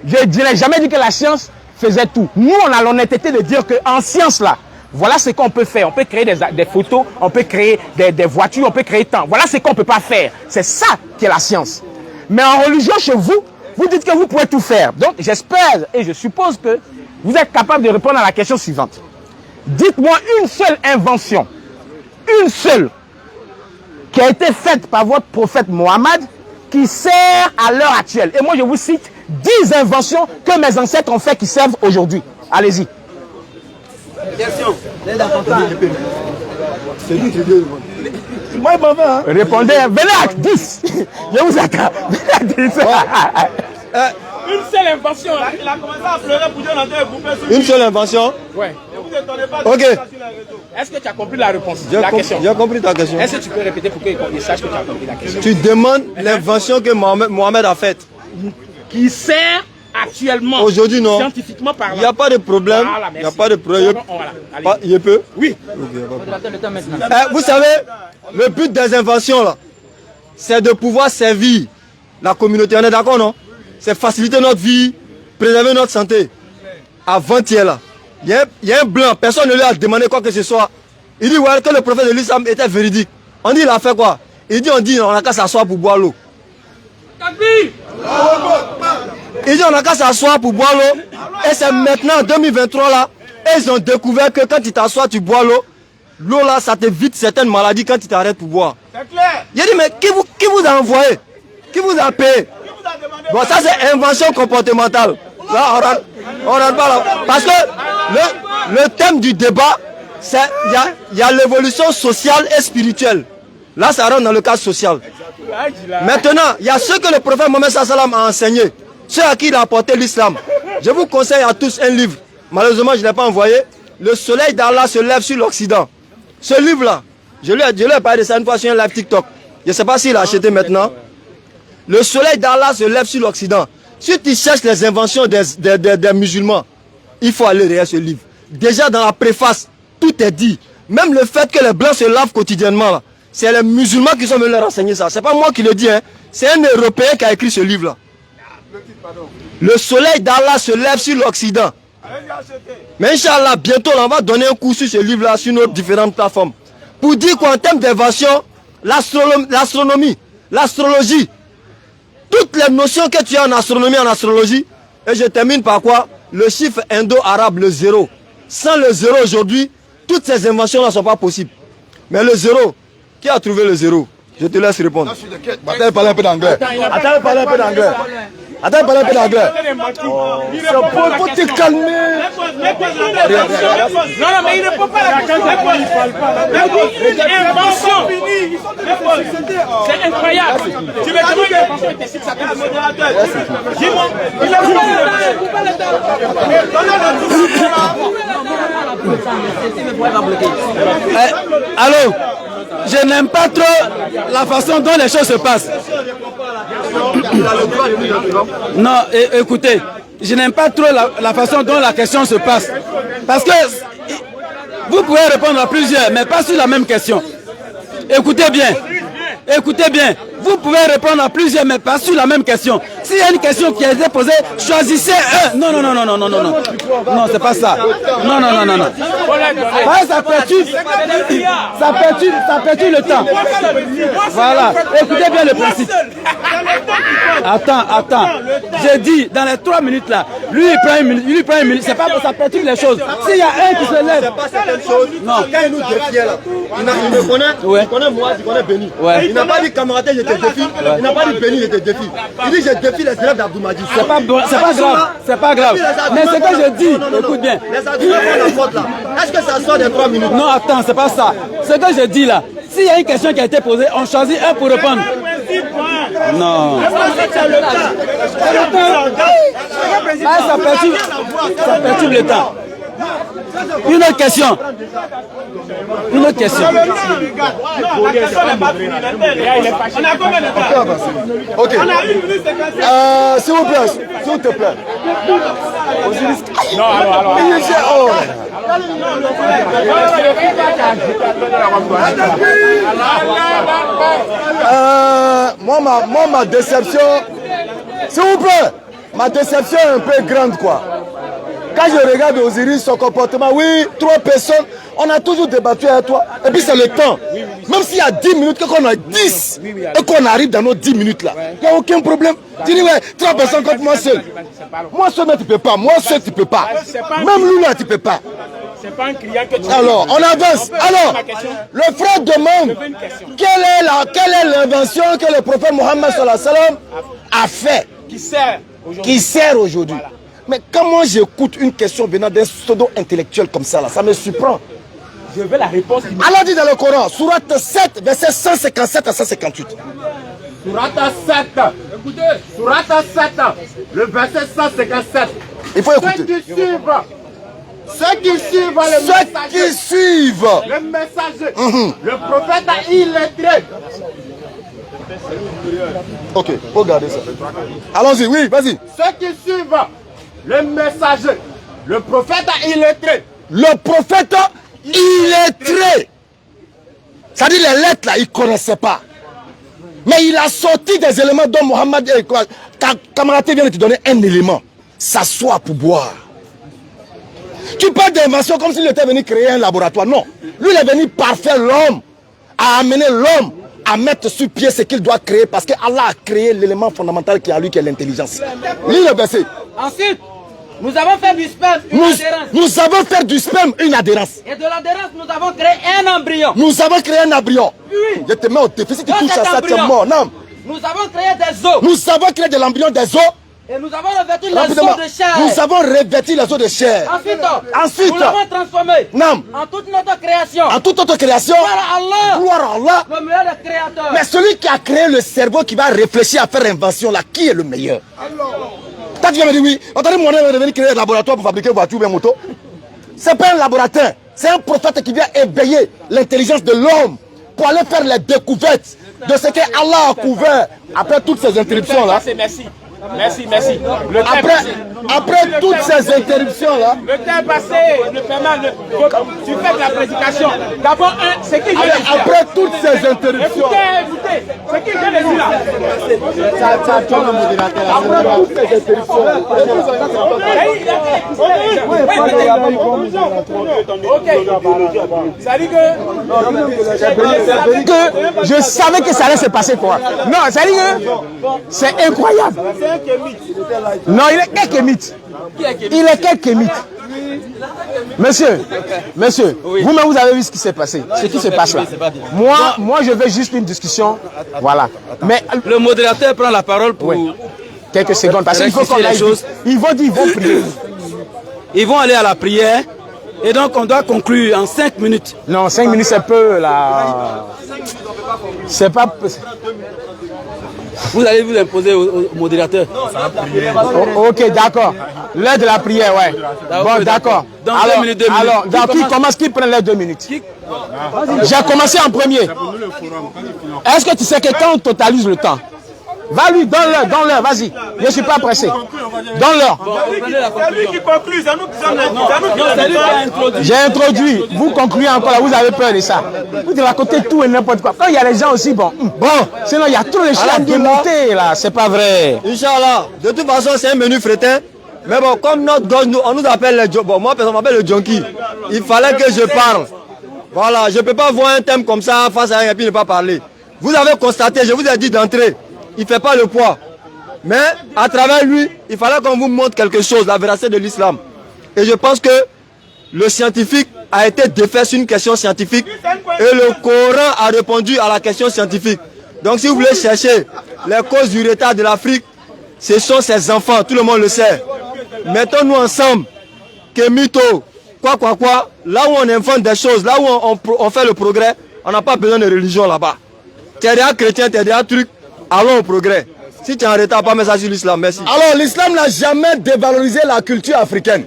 je dirais jamais dit que la science faisait tout. Nous on a l'honnêteté de dire qu'en science là, voilà ce qu'on peut faire. On peut créer des photos, on peut créer des voitures, on peut créer tant. Voilà ce qu'on ne peut pas faire. C'est ça qui est la science. Mais en religion chez vous, vous dites que vous pouvez tout faire. Donc, j'espère et je suppose que vous êtes capable de répondre à la question suivante. Dites-moi une seule invention, une seule, qui a été faite par votre prophète Mohammed, qui sert à l'heure actuelle. Et moi, je vous cite 10 inventions que mes ancêtres ont fait qui servent aujourd'hui. Allez-y. Moi, il m'en veut, hein. Répondez, venez à 10. Je vous attends. Venez à 10. Une seule invention. Il a commencé à pleurer pour dire une seule invention. Ouais. Ok. Est-ce que tu as compris la réponse? J'ai compris ta question. Est-ce que tu peux répéter pour qu'il sache que tu as compris la question? Tu demandes l'invention que Mohamed a faite. Qui sert actuellement. Aujourd'hui, non. Scientifiquement parlant. Il n'y a pas de problème. Voilà, Il n'y a pas de problème. Voilà, Il peut? Oui. Vous savez, le but des inventions, là, c'est de pouvoir servir la communauté. On est d'accord, non? C'est faciliter notre vie, préserver notre santé. Avant-hier, là, il y a un blanc, personne ne lui a demandé quoi que ce soit. Il dit ouais, que le prophète de l'islam était véridique. On dit il a fait quoi? Il dit on n'a qu'à s'asseoir pour boire l'eau. Il dit on n'a qu'à s'asseoir pour boire l'eau. Et c'est maintenant en 2023 là, et ils ont découvert que quand tu t'assois, tu bois l'eau. L'eau là, ça t'évite certaines maladies quand tu t'arrêtes pour boire. C'est clair. Il a dit mais qui vous a envoyé? Qui vous a payé? Bon, ça c'est invention comportementale. Là, on rentre pas là. Parce que le thème du débat, c'est il y a l'évolution sociale et spirituelle. Là, ça rentre dans le cadre social. Maintenant, il y a ce que le prophète Mohammed sallam a enseigné, ceux à qui il a apporté l'islam. Je vous conseille à tous un livre. Malheureusement, je ne l'ai pas envoyé. Le soleil d'Allah se lève sur l'Occident. Ce livre-là, je lui ai parlé de ça une fois sur un live TikTok. Je ne sais pas s'il l'a acheté maintenant. Le soleil d'Allah se lève sur l'Occident. Si tu cherches les inventions des musulmans, il faut aller derrière ce livre. Déjà dans la préface, tout est dit. Même le fait que les blancs se lavent quotidiennement, c'est les musulmans qui sont venus leur enseigner ça. C'est pas moi qui le dis, hein. C'est un Européen qui a écrit ce livre-là. Le soleil d'Allah se lève sur l'Occident. Mais Inch'Allah, bientôt on va donner un coup sur ce livre-là sur nos différentes plateformes. Pour dire qu'en termes d'invention, l'astronomie, l'astrologie, toutes les notions que tu as en astronomie, en astrologie, et je termine par quoi? Le chiffre indo-arabe, le zéro. Sans le zéro aujourd'hui, toutes ces inventions-là ne sont pas possibles. Mais le zéro, qui a trouvé le zéro? Je te laisse répondre. Attends, parle un peu d'anglais. Attends, parle un peu d'anglais. Attends, parle un peu d'anglais. Faut te calmer. Non, mais il ne répond pas à la question. Invention. C'est incroyable. Tu me demandes l'invention était si ça dis-moi. Allô, je n'aime pas trop la façon dont les choses se passent. Non, écoutez, je n'aime pas trop la façon dont la question se passe. Parce que vous pouvez répondre à plusieurs, mais pas sur la même question. Écoutez bien. Écoutez bien, vous pouvez répondre à plusieurs, mais pas sur la même question. S'il y a une question qui a été posée, choisissez un. Non, non, non, non, non, non, non, non. Non, c'est pas ça. Non, non, non, non, non. Ouais, ça perturbe le temps. Voilà. Écoutez bien le principe. Attends. J'ai dit, dans les 3 minutes là, lui il prend une minute, c'est pas pour ça perturbe les choses. S'il y a un qui se lève. C'est pas certaines choses. Non. Quand il nous défiait là, il me connaît, ouais. Il connaît moi, il connaît Béni. Ouais. Il n'a pas dit camarade, je te défie. Il n'a pas dit Béni, je te défie. Il dit je défie les élèves d'Abdoumadi. C'est pas grave. C'est pas grave. Mais ce que je dis, écoute bien. Les arguments font la faute là. Est-ce que ça sort des 3 minutes? Non, attends, c'est pas ça. Ce que je dis là, s'il y a une question qui a été posée, on choisit un pour répondre. Non. Ah, ça perturbe le temps. Une autre question. Une autre question. Ok. S'il vous plaît, s'il te plaît. Non, alors. Moi, ma déception, s'il vous plaît, ma déception est un peu grande, quoi. Quand je regarde Osiris, son comportement, oui, 3 personnes, on a toujours débattu avec toi. Et puis c'est le temps. Même s'il y a 10 minutes, qu'on a 10, et qu'on arrive dans nos 10 minutes là, il n'y a aucun problème. Tu dis, ouais, 3 personnes contre moi seul. Moi seul, tu ne peux pas. Moi seul, tu ne peux pas. Même lui là, tu ne peux pas. C'est pas un client que tu... Alors, on avance. Alors, le frère demande quelle est l'invention que le prophète Mohammed sallallahu alayhi wa sallam a fait, qui sert aujourd'hui. Mais comment j'écoute une question venant d'un pseudo-intellectuel comme ça, là, ça me surprend. Je veux la réponse. Allah dit dans le Coran, sourate 7, verset 157 à 158. Sourate 7, écoutez, sourate 7, le verset 157. Il faut écouter. Ceux qui suivent le messager, le prophète a illettré. Ok, regardez ça. Allons-y, oui, vas-y. Ceux qui suivent le messager, le prophète a illettré. Le prophète illettré. C'est-à-dire les lettres là, il ne connaissait pas. Mais il a sorti des éléments dont Mohamed Kamaraté vient de te donner un élément. S'asseoir pour boire. Tu parles d'invention comme s'il était venu créer un laboratoire. Non. Lui, il est venu parfaire l'homme, à amener l'homme à mettre sur pied ce qu'il doit créer parce que Allah a créé l'élément fondamental qui est à lui, qui est l'intelligence. Lis le verset. Ensuite, nous avons fait du sperme une adhérence. Nous avons fait du sperme une adhérence. Et de l'adhérence, nous avons créé un embryon. Nous avons créé un embryon. Oui. Je te mets au défi. Si tu Dans touches à cet ça, tu es embryon, mort. Non. Nous avons créé des os. Nous avons créé de l'embryon des os. Et nous avons revêtu les os de chair. Nous avons revêtu les os de chair. Ensuite, nous l'avons transformé en toute notre création. En toute notre création. Gloire à Allah. Gloire à Allah. Le meilleur des créateurs. Mais celui qui a créé le cerveau qui va réfléchir à faire l'invention là, qui est le meilleur? Toi tu viens me dire oui. Attendez, mon est venu créer un laboratoire pour fabriquer une voiture ou une moto. C'est pas un laboratoire. C'est un prophète qui vient éveiller l'intelligence de l'homme pour aller faire les découvertes de ce que Allah a couvert après toutes ces interruptions là. Merci. Après toutes ces interruptions là. Le temps passé ne permet tu fais de la prédication. D'abord, c'est qui vient de après toutes ces interruptions. Écoutez, c'est qui vient de dire là. Après toutes ces interruptions. Que je savais que ça allait se passer quoi. Non, ça dit que c'est incroyable. Non, il est quelques mythes. Il est quelques mythes. Monsieur, vous-même vous avez vu ce qui s'est passé, ce qui se passe là. Moi, je veux juste une discussion. Voilà. Mais le modérateur prend la parole pour quelques secondes parce qu'il faut qu'on aille. Ils vont prier. Ils vont aller à la prière. Et donc on doit conclure en 5 minutes. Non, 5 minutes c'est peu là. C'est pas. Vous allez vous imposer au modérateur. Ok, d'accord. L'heure de la prière, ouais. Bon, d'accord. Dans 2 minutes, 2 minutes. Alors, dans qui commence, qui prend les 2 minutes? J'ai commencé en premier. Est-ce que tu sais que quand on totalise le temps, va lui, donne-leur, vas-y. Je ne suis pas pressé. Donne-leur. C'est lui qui conclut, c'est nous qui sommes J'ai introduit. Vous concluez encore là, vous avez peur de ça. Vous de raconter tout et n'importe quoi. Quand il y a les gens aussi, bon, sinon il y a trop de choses à démonter là, c'est pas vrai. Inch'Allah, de toute façon c'est un menu frétin. Mais bon, comme notre gosse, on nous appelle les junkies. Bon, moi personne m'appelle le junkie. Il fallait que je parle. Voilà, je ne peux pas voir un thème comme ça face à un et puis ne pas parler. Vous avez constaté, je vous ai dit d'entrer. Il ne fait pas le poids. Mais à travers lui, il fallait qu'on vous montre quelque chose, la véracité de l'islam. Et je pense que le scientifique a été défait sur une question scientifique et le Coran a répondu à la question scientifique. Donc si vous voulez chercher les causes du retard de l'Afrique, ce sont ces enfants, tout le monde le sait. Mettons-nous ensemble, que mytho, quoi, là où on invente des choses, là où on fait le progrès, on n'a pas besoin de religion là-bas. Tu es déjà chrétien, tu es déjà truc. Allons au progrès. Si tu es en retard, pas mettre ça sur l'islam. Merci. Alors, l'islam n'a jamais dévalorisé la culture africaine.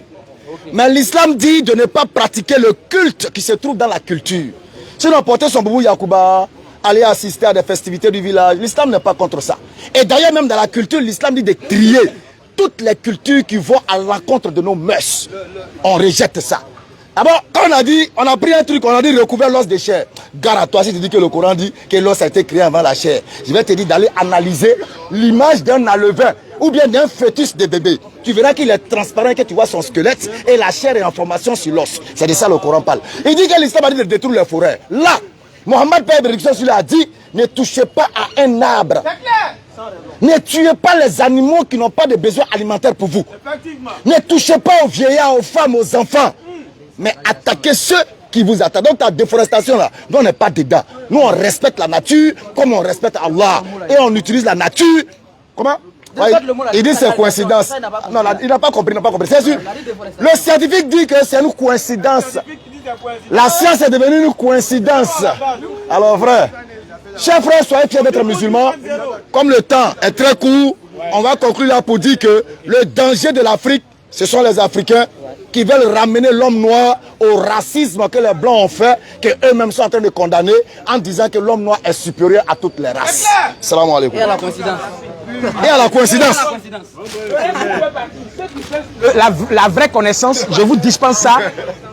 Mais l'islam dit de ne pas pratiquer le culte qui se trouve dans la culture. Sinon, porter son boubou Yakouba, aller assister à des festivités du village, l'islam n'est pas contre ça. Et d'ailleurs, même dans la culture, l'islam dit de trier toutes les cultures qui vont à l'encontre de nos mœurs. On rejette ça. D'abord, quand on a pris un truc, on a dit recouvert l'os de chair. Gare à toi si tu dis que le Coran dit que l'os a été créé avant la chair. Je vais te dire d'aller analyser l'image d'un alevin ou bien d'un fœtus de bébé. Tu verras qu'il est transparent, que tu vois son squelette et la chair est en formation sur l'os. C'est de ça le Coran parle. Il dit que l'islam a dit de détruire les forêts. Là, Mohamed Père Bénédiction a dit, ne touchez pas à un arbre. Ne tuez pas les animaux qui n'ont pas de besoins alimentaires pour vous. Ne touchez pas aux vieillards, aux femmes, aux enfants. Mais attaquez ceux qui vous attaquent. Donc ta déforestation là, nous on n'est pas dedans. Nous on respecte la nature comme on respecte Allah. Et on utilise la nature. Comment? Ouais, il dit c'est coïncidence. Non, il n'a pas compris, C'est sûr. Le scientifique dit que c'est une coïncidence. La science est devenue une coïncidence. Alors frère, chers frères, soyez fiers d'être musulmans. Comme le temps est très court, on va conclure là pour dire que le danger de l'Afrique, ce sont les Africains qui veulent ramener l'homme noir au racisme que les Blancs ont fait, qu'eux-mêmes sont en train de condamner en disant que l'homme noir est supérieur à toutes les races. Salam alaikum. Et à la coïncidence. Et à la coïncidence. La vraie connaissance, je vous dispense ça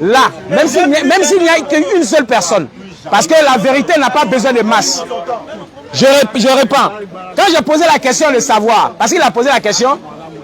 là, même s'il n'y a qu'une seule personne. Parce que la vérité n'a pas besoin de masse. Je réponds. Quand j'ai posé la question de savoir, parce qu'il a posé la question,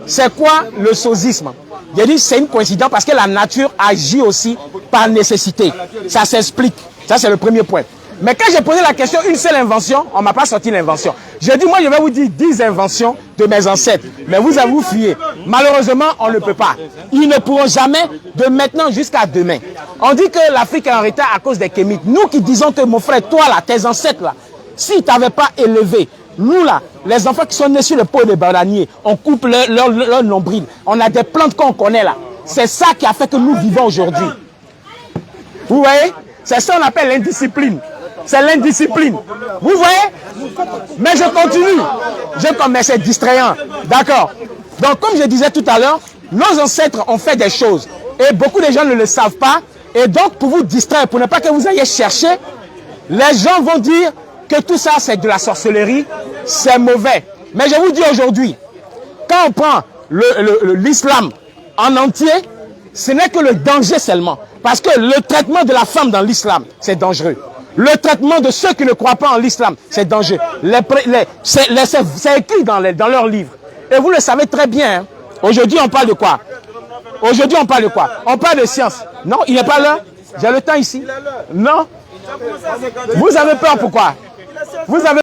c'est quoi le sozisme? J'ai dit c'est une coïncidence parce que la nature agit aussi par nécessité. Ça s'explique. Ça c'est le premier point. Mais quand j'ai posé la question, une seule invention, on ne m'a pas sorti l'invention. J'ai dit, moi je vais vous dire 10 inventions de mes ancêtres. Mais vous avez vous fuyé. Malheureusement, on ne peut pas. Ils ne pourront jamais, de maintenant jusqu'à demain. On dit que l'Afrique est en retard à cause des kémites. Nous qui disons que mon frère, toi là, tes ancêtres là, si tu n'avais pas élevé, nous là, les enfants qui sont nés sur le pot de bananier, on coupe leur nombril. On a des plantes qu'on connaît là. C'est ça qui a fait que nous vivons aujourd'hui. Vous voyez? C'est ça qu'on appelle l'indiscipline. C'est l'indiscipline. Vous voyez? Mais je continue. Mais c'est distrayant. D'accord. Donc, comme je disais tout à l'heure, nos ancêtres ont fait des choses. Et beaucoup de gens ne le savent pas. Et donc, pour vous distraire, pour ne pas que vous ayez cherché, les gens vont dire que tout ça, c'est de la sorcellerie. C'est mauvais. Mais je vous dis aujourd'hui, quand on prend l'islam en entier, ce n'est que le danger seulement. Parce que le traitement de la femme dans l'islam, c'est dangereux. Le traitement de ceux qui ne croient pas en l'islam, c'est dangereux. C'est écrit dans leurs livres. Et vous le savez très bien. Hein. Aujourd'hui, on parle de quoi? Aujourd'hui, on parle de quoi? On parle de science. Non, il n'est pas là. J'ai le temps ici. Non. Vous avez peur, pourquoi? Vous avez